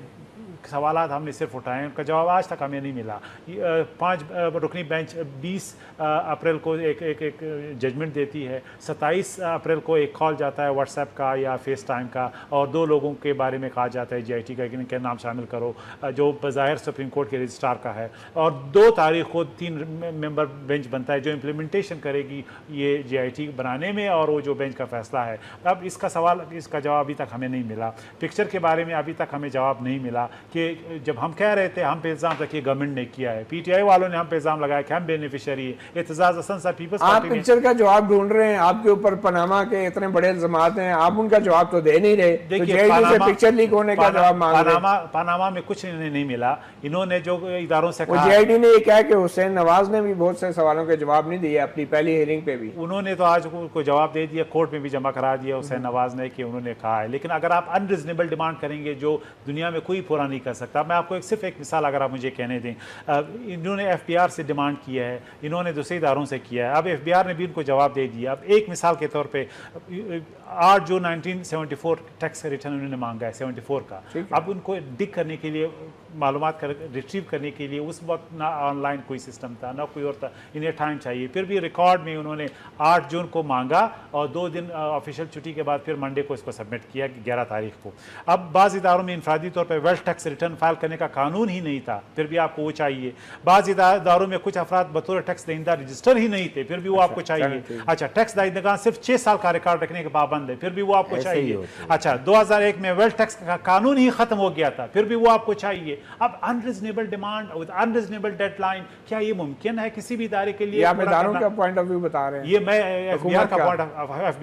سوالات ہم نے صرف اٹھائے ہیں, ان کا جواب آج تک ہمیں نہیں ملا. 5 رکنی بینچ 20 اپریل کو ایک ججمنٹ دیتی ہے, 27 اپریل کو ایک کال جاتا ہے واٹس ایپ کا یا فیس ٹائم کا, اور 2 لوگوں کے بارے میں کہا جاتا ہے GIT کا کہ ان کے نام شامل کرو, جو بظاہر سپریم کورٹ کے رجسٹرار کا ہے, اور 2 تاریخ کو 3 ممبر بینچ بنتا ہے جو امپلیمنٹیشن کرے گی یہ GIT بنانے میں, اور وہ جو بینچ کا فیصلہ ہے. اب اس کا سوال, اس کا جواب ابھی تک ہمیں نہیں ملا. پکچر کے بارے میں ابھی تک ہمیں جواب نہیں ملا کہ جب ہم کہہ رہے تھے ہم پہ الزام تھا کہ گورنمنٹ نے کیا ہے, PTI والوں نے ہم پہ الزام لگایا کہ ہم بینیفیشری ہیں. اعتزاز حسن صاحب پیپلز پارٹی میں آپ پکچر کا جواب ڈھونڈ رہے ہیں, آپ کے اوپر پاناما کے اتنے بڑے الزامات ہیں, آپ ان کا جواب تو دے نہیں رہے. دیکھیے پکچر لیک ہونے کا جواب مانگ رہے ہیں. پاناما میں کچھ نہیں ملا. انہوں نے جو اداروں سے کہا, GIT نے یہ کہا کہ حسین نواز نے بھی بہت سے سوالوں کے جواب نہیں دیے اپنی پہلی ہیئرنگ پہ بھی. انہوں نے تو آج کو جواب دے دیا, کورٹ میں بھی جمع کرا دیا حسین نواز نے کہ انہوں نے کہا ہے. لیکن اگر آپ انریزنیبل ڈیمانڈ کریں گے جو دنیا میں کوئی پورا نہیں کر سکتا. میں آپ کو صرف ایک مثال اگر آپ مجھے کہنے دیں, انہوں نے FBR سے ڈیمانڈ کیا ہے, انہوں نے دوسرے اداروں سے کیا ہے, اب FBR نے بھی ان کو جواب دے دیا. اب ایک مثال کے طور پہ 8 جون 1974 ٹیکس ریٹرن انہوں نے مانگا ہے 74 کا. اب ان کو ڈگ کرنے کے لیے, معلومات ریٹریو کرنے کے لیے اس وقت نہ آن لائن کوئی سسٹم تھا نہ کوئی اور تھا, انہیں ٹائم چاہیے. پھر بھی ریکارڈ میں انہوں نے 8 جون کو مانگا اور 2 دن آفیشیل چھٹی کے بعد پھر منڈے کو اس کو سبمٹ کیا 11 تاریخ کو. اب بعض اداروں میں انفرادی طور پہ ویلتھ ٹیکس ریٹرن فائل کرنے کا قانون ہی نہیں تھا, پھر بھی آپ کو وہ چاہیے. بعض اداروں میں کچھ افراد بطور ٹیکس دہندہ رجسٹر ہی نہیں تھے, پھر بھی وہ آپ کو چاہیے. اچھا, ٹیکس دہندگان صرف 6 سال کا ریکارڈ رکھنے کے پابند ہے, پھر بھی وہ آپ کو چاہیے. اچھا, 2001 میں ویلتھ ٹیکس کا قانون ہی ختم ہو گیا تھا, پھر بھی وہ آپ کو چاہیے. اب unreasonable demand with unreasonable deadline, کیا یہ ممکن ہے کسی بھی ادارے کے لیے؟ آپ اداروں کا پوائنٹ آف ویو بتا رہے ہیں، یہ میں ایف بی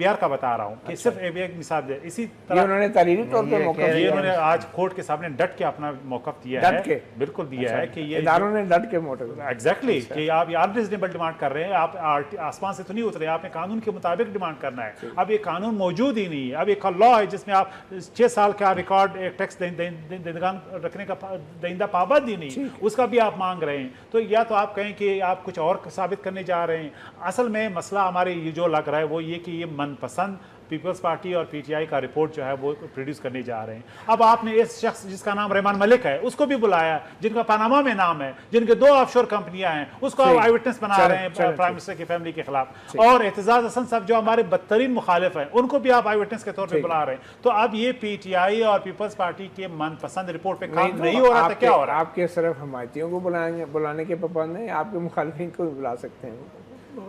آر کا بتا رہا ہوں کہ صرف ایک مثال دے. اسی طرح انہوں نے تحریری طور پہ موقف یہ انہوں نے آج کورٹ کے سامنے ڈٹ کے اپنا موقف دیا ہے، بالکل دیا ہے کہ یہ اداروں نے ڈٹ کے موقف ایگزیکٹلی کہ آپ یہ انریزنیبل ڈیمانڈ کر رہے ہیں، آپ آسمان سے تو نہیں اترے، آپ نے قانون کے مطابق ڈیمانڈ کرنا ہے. اب یہ قانون موجود ہی نہیں ہے، اب ایک لا ہے جس میں آپ 6 سال کا ریکارڈ ٹیکس دہندگان رکھنے کا دہندہ پابند ہی نہیں، اس کا بھی آپ مانگ رہے ہیں. تو یا تو آپ کہیں کہ آپ کچھ اور ثابت کرنے جا رہے ہیں. اصل میں مسئلہ ہمارے یہ جو لگ رہا ہے وہ یہ کہ یہ من پسند پیپلز پارٹی اور پی ٹی آئی کا رپورٹ جو ہے وہ پروڈیوس کرنے جا رہے ہیں. اب آپ نے اس شخص جس کا نام رحمان ملک ہے اس کو بھی بلایا، جن کا پاناما میں نام ہے، جن کے 2 آف شور کمپنیاں ہیں، اس کو آپ آئی وٹنس بنا رہے ہیں پرائم منسٹر کی فیملی کے خلاف. اور اعتزاز حسن صاحب جو ہمارے بدترین مخالف ہیں ان کو بھی آپ آئی وٹنس کے طور پہ بلا رہے ہیں. تو اب یہ پی ٹی آئی اور پیپلز پارٹی کے من پسند رپورٹ پہ کام نہیں ہو رہا تھا. کیا ہو رہا ہے؟ آپ کے صرف حمایتیوں کو بلانے کے پابند ہیں، آپ کے مخالفین کو بھی بلا سکتے ہیں،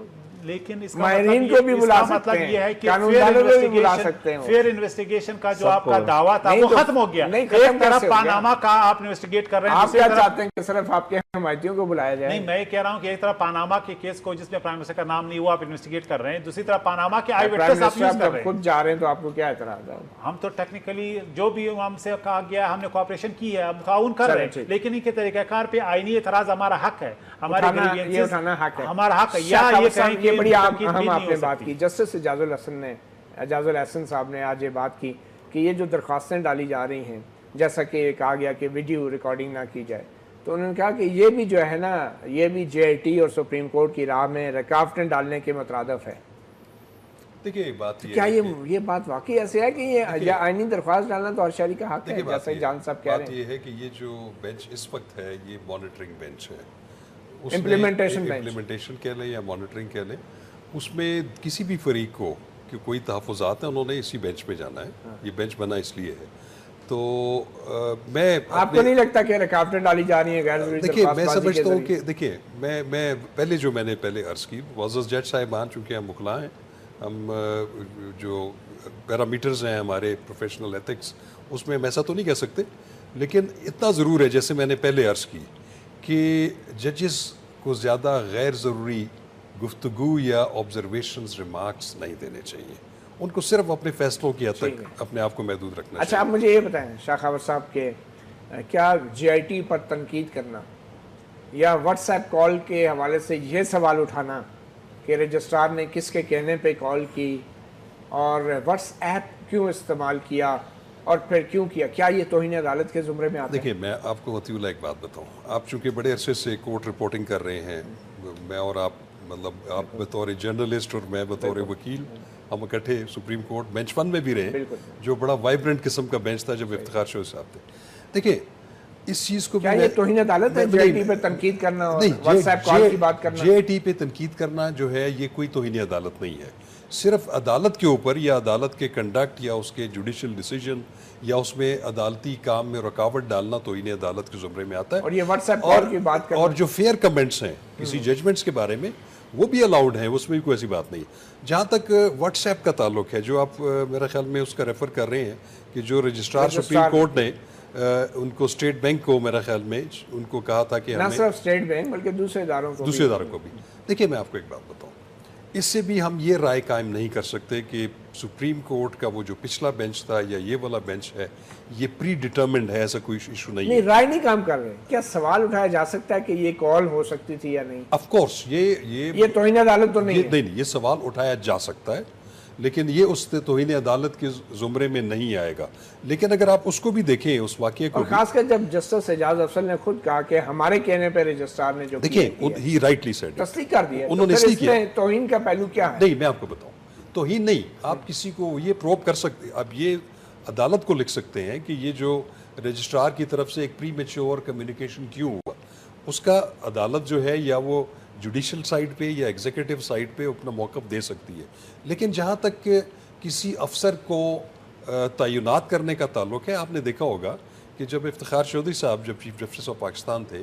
لیکن اس ماہرین کو بھی بلا سکتے ہیں، یہ ہے کہ قانون دانوں کو بھی بلا سکتے ہیں. فیئر انویسٹیگیشن کا جو آپ کا دعویٰ تھا وہ ختم ہو گیا. ایک طرف پاناما کا آپ انویسٹیگیٹ کر رہے ہیں، آپ کیا چاہتے ہیں کہ صرف آپ کے حمایتیوں کو بلایا جائے؟ نہیں، میں کہہ رہا ہوں کہ ایک طرف پاناما کے کیس کو جس میں پرائم منسٹر کا نام نہیں ہوا آپ انویسٹیگیٹ کر رہے ہیں، دوسری طرف پاناما کے آئی وٹنس آپ یوز کر رہے ہیں. خود جا رہے ہیں تو آپ کو کیا اعتراض ہے؟ ہم تو ٹیکنیکلی جو بھی ہم سے کہا گیا ہم نے کوآپریشن کی ہے، ہم تعاون کر رہے ہیں، لیکن ان کے طریقہ کار پہ آئینی اعتراض ہمارا حق ہے، ہمارا حق ہے. یا یہ کہیں کہ بڑی اہم آپ نے بات کی، جسٹس اعجاز الحسن صاحب نے آج یہ بات کی کہ یہ جو درخواستیں ڈالی جا رہی ہیں، جیسا کہ کہا گیا کہ ویڈیو ریکارڈنگ نہ کی جائے، تو انہوں نے کہا کہ یہ بھی جو ہے نا، یہ بھی جے آئی ٹی اور سپریم کورٹ کی راہ میں رکاوٹیں ڈالنے کے مترادف ہے. دیکھیے بات کیا یہ بات واقعی ایسے ہے کہ یہ آئینی درخواست ڈالنا تو ہر شہری کا حق ہے، جیسا کہ جان صاحب کہہ رہے ہیں؟ بات یہ ہے کہ یہ جو بینچ اس وقت ہے یہ مانیٹرنگ بینچ ہے، امپلیمنٹیشن کہہ لیں یا مانیٹرنگ کہہ لیں. اس میں کسی بھی فریق کو کہ کوئی تحفظات ہیں انہوں نے اسی بینچ پہ جانا ہے، یہ بینچ بنا اس لیے ہے. تو میں آپ کو نہیں لگتا کہ رکاوٹیں ڈالی جا رہی ہیں غیر ضروری؟ دیکھیے میں سمجھتا ہوں کہ دیکھیے میں پہلے عرض کی معزز جج صاحبان، چونکہ ہم مخلع ہیں، ہم جو پیرامیٹرز ہیں ہمارے پروفیشنل ایتھکس اس میں ہم ایسا تو نہیں کہہ سکتے، لیکن اتنا ضرور ہے جیسے میں نے پہلے عرض کی کہ ججز کو زیادہ غیر ضروری گفتگو یا آبزرویشنز ریمارکس نہیں دینے چاہیے، ان کو صرف اپنے فیصلوں کی حد تک اپنے آپ کو محدود رکھنا چاہیے. اچھا آپ مجھے یہ بتائیں شاہ خاور صاحب کہ کیا جے آئی ٹی پر تنقید کرنا یا واٹس ایپ کال کے حوالے سے یہ سوال اٹھانا کہ رجسٹرار نے کس کے کہنے پہ کال کی اور واٹس ایپ کیوں استعمال کیا اور پھر کیوں کیا، کیا یہ توہین عدالت کے زمرے میں آتا ہے؟ دیکھیے میں آپ کو مطیع اللہ ایک بات بتاؤں، آپ چونکہ بڑے عرصے سے کورٹ رپورٹنگ کر رہے ہیں، میں اور آپ مطلب آپ بطور جرنلسٹ اور میں بطور وکیل، ہم اکٹھے سپریم کورٹ بینچ 1 میں بھی رہے، جو بڑا وائبرنٹ قسم کا بینچ تھا جب افتخار شوقی صاحب تھے. دیکھیے اس چیز کو کیا یہ توہین عدالت ہے جے آئی ٹی پہ تنقید کرنا اور واٹس ایپ کال کی بات کرنا؟ جے آئی ٹی پہ تنقید کرنا جو ہے یہ کوئی توہین عدالت نہیں ہے. صرف عدالت کے اوپر یا عدالت کے کنڈکٹ یا اس کے جوڈیشل ڈیسیجن یا اس میں عدالتی کام میں رکاوٹ ڈالنا توہین عدالت کے زمرے میں آتا ہے. اور یہ واٹس ایپ کال کی بات کرنا اور جو فیئر کمنٹس ہیں کسی ججمنٹس کے بارے میں وہ بھی الاؤڈ ہیں، اس میں بھی کوئی ایسی بات نہیں. جہاں تک واٹس ایپ کا تعلق ہے جو آپ میرا خیال میں اس کا ریفر کر رہے ہیں کہ جو رجسٹرار سپریم کورٹ نے ان کو اسٹیٹ بینک کو میرا خیال میں ان کو کہا تھا کہ نہ صرف اسٹیٹ بینک بلکہ دوسرے اداروں کو بھی. دیکھیے میں آپ کو ایک بات بتاؤں، اس سے بھی ہم یہ رائے قائم نہیں کر سکتے کہ سپریم کورٹ کا وہ جو پچھلا بینچ تھا یا یہ والا بینچ ہے یہ پری ڈیٹرمنڈ ہے، ایسا کوئی ایشو نہیں ہے. رائے نہیں کام کر رہے. کیا سوال اٹھایا جا سکتا ہے کہ یہ کال ہو سکتی تھی یا نہیں؟ آف کورس یہ توہین عدالت تو نہیں، یہ سوال اٹھایا جا سکتا ہے، لیکن یہ اس توہین عدالت کے زمرے میں نہیں آئے گا. لیکن اگر آپ اس کو بھی دیکھیں اس واقعے کو، اور خاص کر جب جسٹس اعجاز افضل نے خود کہا کہ ہمارے کہنے پہ رجسٹرار نے جو دیکھیں ہی رائٹلی سیڈ تصدیق کر دیا، انہوں نے اس میں توہین کا پہلو کیا ہے؟ نہیں میں آپ کو بتاؤں، توہین نہیں. آپ کسی کو یہ پروب کر سکتے، اب یہ عدالت کو لکھ سکتے ہیں کہ یہ جو رجسٹرار کی طرف سے ایک پری میچور کمیونیکیشن کیوں ہوا، اس کا عدالت جو ہے یا وہ جوڈیشل سائڈ پہ یا ایگزیکٹو سائڈ پہ اپنا موقف دے سکتی ہے. لیکن جہاں تک کہ کسی افسر کو تعینات کرنے کا تعلق ہے، آپ نے دیکھا ہوگا کہ جب افتخار چودھری صاحب جب چیف جسٹس آف پاکستان تھے،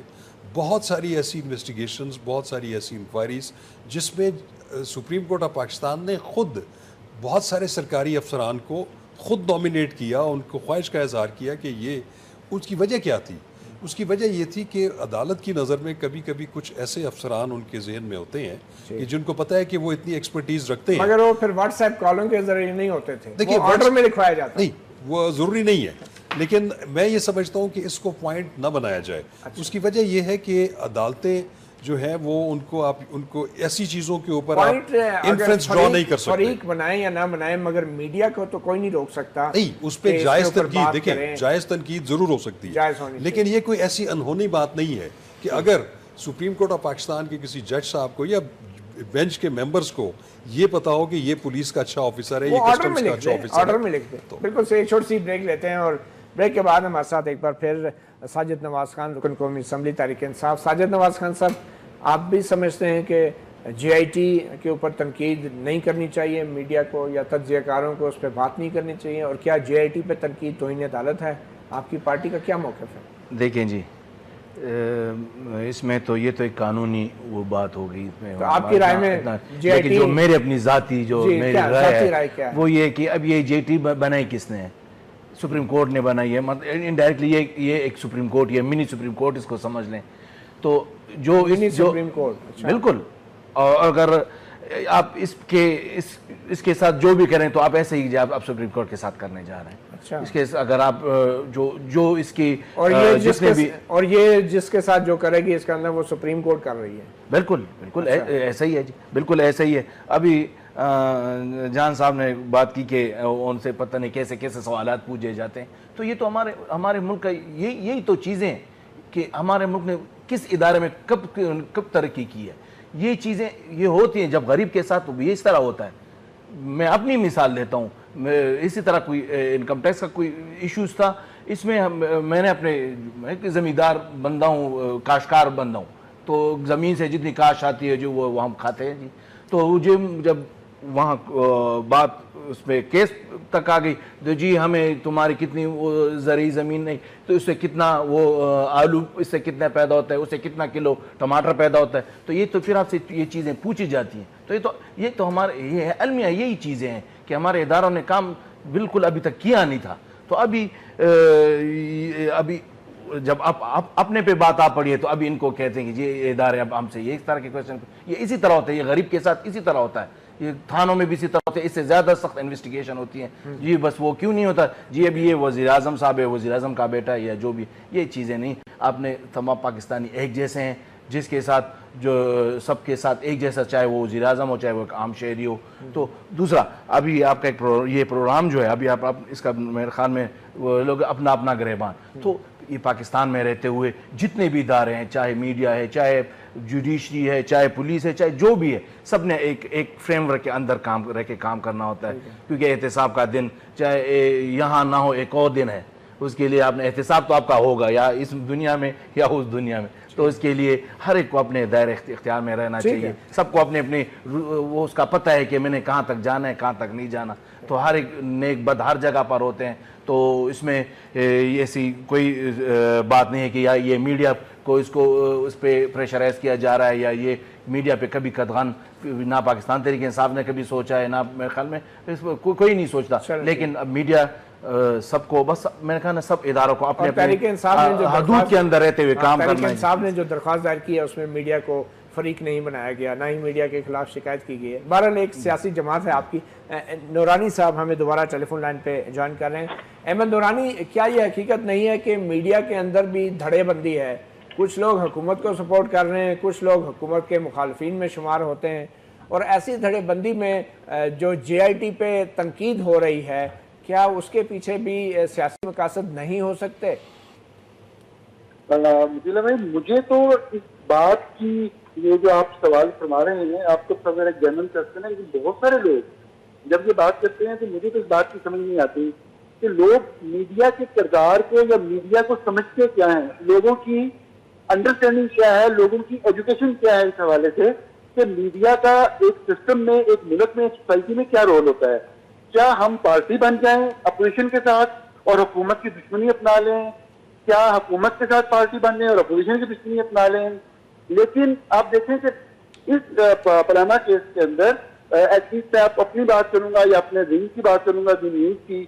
بہت ساری ایسی انویسٹیگیشنز، بہت ساری ایسی انکوائریز جس میں سپریم کورٹ آف پاکستان نے خود بہت سارے سرکاری افسران کو خود نامینیٹ کیا، ان کو خواہش کا اظہار کیا کہ یہ اس کی وجہ کیا تھی اس کی وجہ یہ تھی کہ عدالت کی نظر میں کبھی کبھی کچھ ایسے افسران ان کے ذہن میں ہوتے ہیں کہ جن کو پتہ ہے کہ وہ اتنی ایکسپرٹیز رکھتے ہیں، مگر وہ پھر واٹس ایپ کالوں کے ذریعے نہیں ہوتے تھے، دیکھیے آرڈر میں لکھوایا جاتا نہیں، وہ ضروری نہیں ہے، لیکن میں یہ سمجھتا ہوں کہ اس کو پوائنٹ نہ بنایا جائے۔ اس کی وجہ یہ ہے کہ عدالتیں جو ہیں وہ ان کو ایسی چیزوں کے اوپر آپ انفلوئنس ڈرا نہیں کر سکتے، فریق بنائیں یا نہ بنائیں، مگر میڈیا کو تو کوئی نہیں روک سکتا۔ نہیں، اس پہ جائز تنقید، دیکھیں جائز تنقید ضرور ہو سکتی ہے، لیکن یہ کوئی ایسی انہونی بات نہیں ہے کہ اگر سپریم کورٹ آف پاکستان کے کسی جج صاحب کو یا بینچ کے ممبرز کو یہ پتا ہو کہ یہ پولیس کا اچھا آفیسر ہے، یہ کسٹمز کا اچھا آفیسر ہے، آرڈر میں لکھ دیں۔ بالکل صحیح، چھوٹی سی بریک لیتے ہیں اور بریک کے بعد ہمارے ساتھ ایک بار پھر ساجد نواز خان، رکن قومی اسمبلی تحریک انصاف۔ ساجد نواز خان صاحب، آپ بھی سمجھتے ہیں کہ جے آئی ٹی کے اوپر تنقید نہیں کرنی چاہیے میڈیا کو، یا تجزیہ کاروں کو اس پہ بات نہیں کرنی چاہیے، اور کیا جے آئی ٹی پہ تنقید توہین عدالت ہے؟ آپ کی پارٹی کا کیا موقف ہے؟ دیکھیں جی، اس میں تو یہ تو ایک قانونی وہ بات ہوگی، تو آپ کی رائے میں جے آئی ٹی، جو میرے اپنی ذاتی جو میری رائے ہے وہ یہ کہ اب یہ جے ٹی بنائی کس نے ہے؟ سپریم کورٹ نے بنائی ہے، انڈائریکٹلی یہ ایک سپریم کورٹ یا منی سپریم کورٹ اس کو سمجھ لیں۔ تو جو سپریم کورٹ، بالکل، اور اگر آپ اس کے ساتھ جو بھی کریں تو آپ ایسے ہی آپ سپریم کورٹ کے ساتھ کرنے جا رہے ہیں۔ اس کے اگر آپ جو اس کی اور یہ جس کے ساتھ جو کرے گی اس کا اندر وہ سپریم کورٹ کر رہی ہے۔ بالکل ایسا ہی ہے جی، بالکل ایسا ہی ہے۔ ابھی جان صاحب نے بات کی کہ ان سے پتہ نہیں کیسے کیسے سوالات پوچھے جاتے ہیں، تو یہ تو ہمارے ملک کا یہی تو چیزیں ہیں کہ ہمارے ملک نے کس ادارے میں کب ترقی کی ہے۔ یہ چیزیں یہ ہوتی ہیں جب غریب کے ساتھ یہ اس طرح ہوتا ہے۔ میں اپنی مثال دیتا ہوں، اسی طرح کوئی انکم ٹیکس کا کوئی ایشوز تھا، اس میں میں نے میں زمیندار بندہ ہوں، کاشتکار بندہ ہوں، تو زمین سے جتنی کاشت آتی ہے جو وہ ہم کھاتے ہیں جی۔ تو جب وہاں بات اس پہ کیس تک آ گئی تو جی ہمیں تمہاری کتنی وہ زرعی زمین نہیں، تو اس سے کتنا وہ آلو اس سے کتنا پیدا ہوتا ہے، اس سے کتنا کلو ٹماٹر پیدا ہوتا ہے، تو یہ تو پھر آپ سے یہ چیزیں پوچھی جاتی ہیں۔ تو یہ تو ہمارے یہ ہے المیہ، یہی چیزیں ہیں کہ ہمارے اداروں نے کام بالکل ابھی تک کیا نہیں تھا۔ تو ابھی جب آپ اپنے پہ بات آ پڑی ہے تو ابھی ان کو کہتے ہیں کہ یہ ادارے اب ہم سے یہ اس طرح کے کویسچن، یہ اسی طرح ہوتا ہے، یہ غریب کے ساتھ اسی طرح ہوتا ہے، یہ تھانوں میں بھی اسی طرح ہوتا ہے، اس سے زیادہ سخت انویسٹیگیشن ہوتی ہیں جی۔ بس وہ کیوں نہیں ہوتا جی، اب یہ وزیر اعظم صاحب ہے، وزیر اعظم کا بیٹا ہے یا جو بھی، یہ چیزیں نہیں۔ آپ نے تمام پاکستانی ایک جیسے ہیں، جس کے ساتھ جو سب کے ساتھ ایک جیسا، چاہے وہ وزیر اعظم ہو چاہے وہ ایک عام شہری ہو۔ تو دوسرا، ابھی آپ کا یہ پروگرام جو ہے، ابھی آپ اس کا میرے خیال میں لوگ اپنا گریبان، تو یہ پاکستان میں رہتے ہوئے جتنے بھی ادارے ہیں، چاہے میڈیا ہے، چاہے جوڈیشری ہے، چاہے پولیس ہے، چاہے جو بھی ہے، سب نے ایک فریم ورک کے اندر رہ کے کام کرنا ہوتا ہے، کیونکہ احتساب کا دن چاہے یہاں نہ ہو، ایک اور دن ہے، اس کے لیے آپ نے احتساب تو آپ کا ہوگا یا اس دنیا میں یا اس دنیا میں، تو اس کے لیے ہر ایک کو اپنے دائرے اختیار میں رہنا چاہیے، سب کو اپنے وہ اس کا پتہ ہے کہ میں نے کہاں تک جانا ہے کہاں تک نہیں جانا، تو ہر ایک نیک بد ہر جگہ پر ہوتے ہیں۔ تو اس میں ایسی کوئی بات نہیں ہے کہ یا یہ میڈیا کو اس پہ پریشرائز کیا جا رہا ہے، یا یہ میڈیا پہ کبھی قدغن نہ پاکستان تحریک انصاف نے کبھی سوچا ہے، نہ میرے خیال میں اس میں کوئی نہیں سوچتا، لیکن اب میڈیا سب کو، بس میرے خیال میں سب اداروں کو اپنے حدود کے اندر رہتے ہوئے کام کرنا ہے۔ تحریک انصاف نے جو درخواست دائر کی ہے اس میں میڈیا کو فریق نہیں بنایا گیا، نہ ہی میڈیا کے خلاف شکایت کی گئی ہے۔ بہرحال ایک سیاسی جماعت ہے آپ کی۔ نورانی صاحب ہمیں دوبارہ ٹیلی فون لائن پہ جوائن کر رہے ہیں۔ احمد نورانی، کیا یہ حقیقت نہیں ہے کہ میڈیا کے اندر بھی دھڑے بندی ہے؟ کچھ لوگ حکومت کو سپورٹ کر رہے ہیں، کچھ لوگ حکومت کے مخالفین میں شمار ہوتے ہیں، اور ایسی دھڑے بندی میں جو جے آئی ٹی پہ تنقید ہو رہی ہے، کیا اس کے پیچھے بھی سیاسی مقاصد نہیں ہو سکتے؟ مجھے تو اس بات کی، یہ جو آپ سوال فرما رہے ہیں، آپ تو سب ایک جنرل کرتے ہیں، لیکن بہت سارے لوگ جب یہ بات کرتے ہیں تو مجھے تو اس بات کی سمجھ نہیں آتی کہ لوگ میڈیا کے کردار کو یا میڈیا کو سمجھتے کیا ہیں، لوگوں کی انڈرسٹینڈنگ کیا ہے، لوگوں کی ایجوکیشن کیا ہے اس حوالے سے کہ میڈیا کا ایک سسٹم میں، ایک ملک میں، ایک سوسائٹی میں کیا رول ہوتا ہے۔ کیا ہم پارٹی بن جائیں اپوزیشن کے ساتھ اور حکومت کی دشمنی اپنا لیں؟ کیا حکومت کے ساتھ پارٹی بن لیں اور اپوزیشن کی دشمنی اپنا لیں؟ لیکن آپ دیکھیں کہ اس پلاما کیس کے اندر ایٹ لیسٹ میں آپ اپنی بات کروں گا یا اپنے رنگ کی بات کروں گا، دی نیوز کی،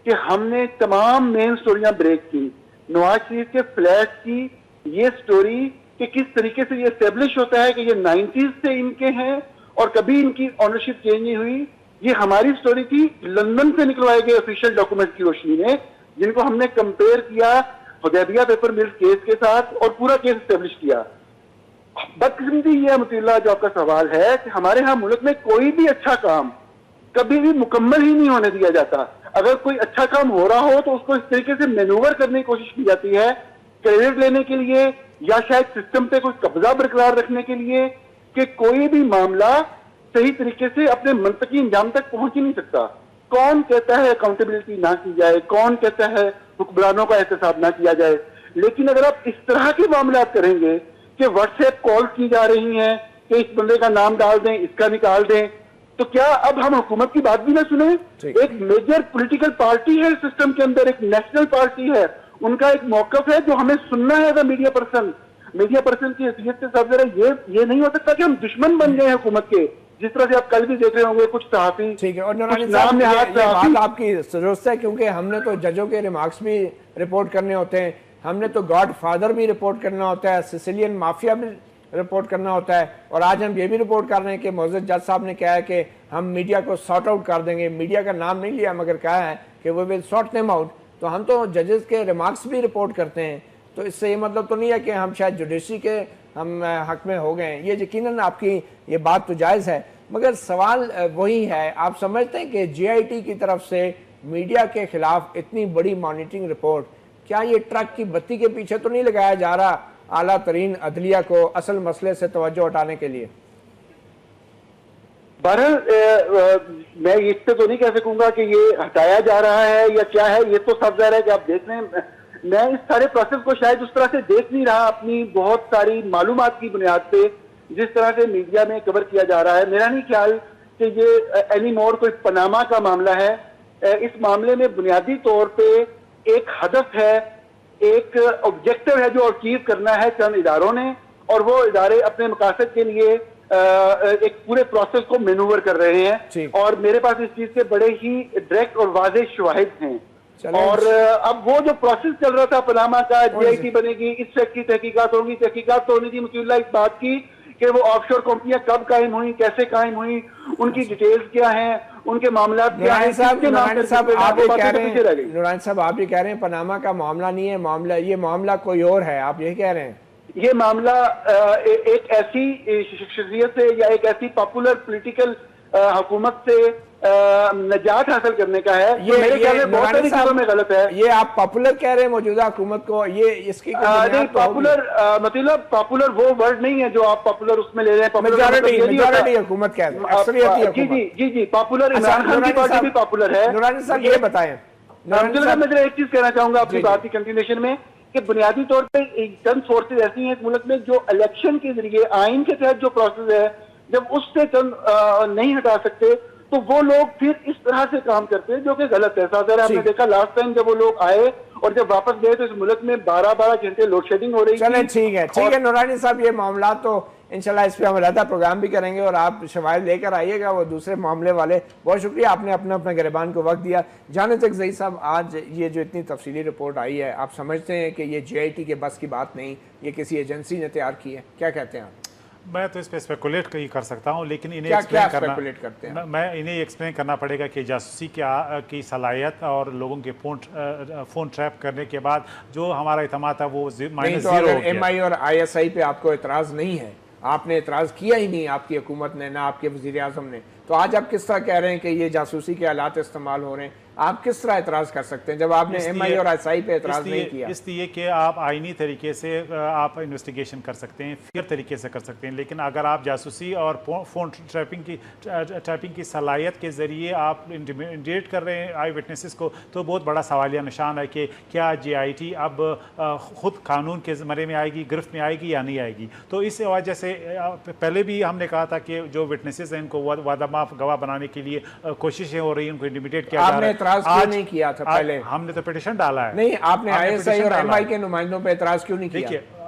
کہ ہم نے تمام مین سٹوریاں بریک کی، نواز شریف کے فلیٹ کی یہ سٹوری کہ کس طریقے سے یہ اسٹیبلش ہوتا ہے کہ یہ 90s سے ان کے ہیں اور کبھی ان کی آنرشپ چینج نہیں ہوئی. یہ ہماری سٹوری تھی لندن سے نکلوائے گئے آفیشیل ڈاکومنٹ کی روشنی میں, جن کو ہم نے کمپیئر کیا حدیبیہ پیپر ملز کیس کے ساتھ اور پورا کیس اسٹیبلش کیا. بدقسمتی یہ ہے مطیع اللہ جو آپ کا سوال ہے کہ ہمارے ہاں ملک میں کوئی بھی اچھا کام کبھی بھی مکمل ہی نہیں ہونے دیا جاتا. اگر کوئی اچھا کام ہو رہا ہو تو اس کو اس طریقے سے مینوور کرنے کی کوشش کی جاتی ہے کریڈٹ لینے کے لیے یا شاید سسٹم پہ کوئی قبضہ برقرار رکھنے کے لیے, کہ کوئی بھی معاملہ صحیح طریقے سے اپنے منطقی انجام تک پہنچ ہی نہیں سکتا. کون کہتا ہے اکاؤنٹیبلٹی نہ کی جائے, کون کہتا ہے حکمرانوں کا احتساب نہ کیا جائے, لیکن اگر آپ اس طرح کے معاملات کریں گے کہ واٹس ایپ کال کی جا رہی ہیں کہ اس بندے کا نام ڈال دیں, اس کا نکال دیں, تو کیا اب ہم حکومت کی بات بھی نہ سنیں؟ ایک میجر پولیٹیکل پارٹی ہے سسٹم کے اندر, ایک نیشنل پارٹی ہے, ان کا ایک موقف ہے جو ہمیں سننا ہے. ایز اے میڈیا پرسن کی حیثیت سے سب ذرا یہ نہیں ہو سکتا کہ ہم دشمن بن گئے ہیں حکومت کے, جس طرح سے آپ کل بھی دیکھ رہے ہوں گے کچھ صحافی. ٹھیک ہے, اور نورانی صاحب یہ بات آپ کی درست ہے, کیونکہ ہم نے تو ججوں کے ریمارکس بھی رپورٹ کرنے ہوتے ہیں, ہم نے تو گاڈ فادر بھی رپورٹ کرنا ہوتا ہے, سسیلین مافیا بھی رپورٹ کرنا ہوتا ہے, اور آج ہم یہ بھی رپورٹ کر رہے ہیں کہ معزز جج صاحب نے کہا ہے کہ ہم میڈیا کو سارٹ آؤٹ کر دیں گے. میڈیا کا نام نہیں لیا مگر کہا ہے کہ وہ ول سارٹ دیم آؤٹ. تو ہم تو ججز کے ریمارکس بھی رپورٹ کرتے ہیں, تو اس سے یہ مطلب تو نہیں ہے کہ ہم شاید جوڈیشری کے ہم حق میں ہو گئے ہیں. یہ یقیناً آپ کی یہ بات تو جائز ہے, مگر سوال وہی ہے, آپ سمجھتے ہیں کہ جے آئی ٹی کی طرف سے میڈیا کے خلاف اتنی بڑی مانیٹرنگ رپورٹ, کیا یہ ٹرک کی بتی کے پیچھے تو نہیں لگایا جا رہا اعلیٰ ترین عدلیہ کو اصل مسئلے سے توجہ ہٹانے کے لیے؟ بہرحال میں اس سے تو نہیں کہہ سکوں گا کہ یہ ہٹایا جا رہا ہے یا کیا ہے, یہ تو سب ظاہر ہے کہ آپ دیکھ لیں. میں اس سارے پروسیس کو شاید اس طرح سے دیکھ نہیں رہا اپنی بہت ساری معلومات کی بنیاد پہ جس طرح سے میڈیا میں کور کیا جا رہا ہے. میرا نہیں خیال کہ یہ اینی مور کوئی پاناما کا معاملہ ہے. اس معاملے میں بنیادی طور پہ ایک ہدف ہے, ایک آبجیکٹو ہے جو اچیو کرنا ہے چند اداروں نے, اور وہ ادارے اپنے مقاصد کے لیے ایک پورے پروسیس کو مینوور کر رہے ہیں, اور میرے پاس اس چیز کے بڑے ہی ڈائریکٹ اور واضح شواہد ہیں. اور اب وہ جو پروسیس چل رہا تھا پاناما کا, جے آئی ٹی بنے گی, اس فیکٹ کی تحقیقات ہوگی, تحقیقات تو ہونی تھی مطیع اللہ اس بات کی کہ وہ آف شور کمپنیاں کب قائم ہوئیں, کیسے قائم ہوئیں, ان کی ڈیٹیلز کیا ہیں, ان کے معاملات کیا ہیں. نورانی صاحب آپ یہ کہہ رہے ہیں پاناما کا معاملہ نہیں ہے, یہ معاملہ کوئی اور ہے, آپ یہی کہہ رہے ہیں؟ یہ معاملہ ایک ایسی شخصیت سے یا ایک ایسی پاپولر پولیٹیکل حکومت سے نجات حاصل کرنے کا ہے. یہ میرے خیال میں بہت ساری چیزوں میں غلط ہے. یہ آپ پاپولر کہہ رہے ہیں موجودہ حکومت کو, یہ اس کی نہیں پاپولر مطلب پاپولر وہ ورڈ نہیں ہے جو آپ پاپولر اس میں لے رہے ہیں. میجورٹی حکومت کہہ رہے ہیں, اکثریتی حکومت. جی پاپولر عمران خان کی پارٹی بھی پاپولر ہے. نورانی صاحب یہ بتائیں. میں ایک چیز کہنا چاہوں گا اپنی بات کی کنٹینیوشن میں کہ بنیادی طور پہ چند فورسز ایسی ہیں اس ملک میں جو الیکشن کے ذریعے آئین کے تحت جو پروسیس ہے جب اس سے چند نہیں ہٹا سکتے تو وہ لوگ پھر اس طرح سے کام کرتے ہیں جو کہ غلط ہے. ساتھ آپ نے دیکھا لاسٹ ٹائم جب وہ لوگ آئے اور جب واپس گئے تو اس ملک میں 12 گھنٹے لوڈ شیڈنگ ہو رہی تھی. چلیں ٹھیک ہے نورانی صاحب, یہ معاملات تو انشاءاللہ اس پہ ہم علیحدہ پروگرام بھی کریں گے اور آپ شواہد لے کر آئیے گا وہ دوسرے معاملے والے. بہت شکریہ, آپ نے اپنا گریبان کو وقت دیا. جانے تک ضعیف صاحب, آج یہ جو اتنی تفصیلی رپورٹ آئی ہے, آپ سمجھتے ہیں کہ یہ جے آئی ٹی کے بس کی بات نہیں, یہ کسی ایجنسی نے تیار کی ہے, کیا کہتے ہیں آپ؟ میں تو اس پہ اسپیکولیٹ ہی کر سکتا ہوں, لیکن انہیں ایکسپلین کرنا پڑے گا کہ جاسوسی کی صلاحیت اور لوگوں کے فون ٹریپ کرنے کے بعد جو ہمارا اعتماد تھا وہ مائنس زیرو ہو گیا. ایم آئی اور آئی ایس آئی پہ آپ کو اعتراض نہیں ہے, آپ نے اعتراض کیا ہی نہیں, آپ کی حکومت نے, نہ آپ کے وزیر اعظم نے, تو آج آپ کس طرح کہہ رہے ہیں کہ یہ جاسوسی کے آلات استعمال ہو رہے ہیں؟ آپ کس طرح اعتراض کر سکتے ہیں جب آپ نے ایم آئی اور ایس آئی پہ اعتراض نہیں کیا؟ اس لیے کہ آپ آئینی طریقے سے آپ انویسٹیگیشن کر سکتے ہیں, فیئر طریقے سے کر سکتے ہیں, لیکن اگر آپ جاسوسی اور فون ٹریپنگ کی صلاحیت کے ذریعے آپ انٹیمیڈیٹ کر رہے ہیں آئی وٹنسز کو, تو بہت بڑا سوالیہ نشان ہے کہ کیا جے آئی ٹی اب خود قانون کے زمرے میں آئے گی, گرفت میں آئے گی یا نہیں آئے گی. تو اس وجہ سے پہلے بھی ہم نے کہا تھا کہ جو وٹنسز ہیں ان کو وعدہ معاف گواہ بنانے کے لیے کوششیں ہو رہی ہیں, ان کو انٹیمیڈیٹ کیا جا رہا ہے. آج نہیں کیا تھا پہلے, ہم نے تو پیٹیشن ڈالا ہے. نہیں, آپ نے آئی ایس آئی اور ایم آئی کے نمائندوں پہ اعتراض کیوں نہیں کیا؟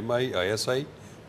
MI, ISI,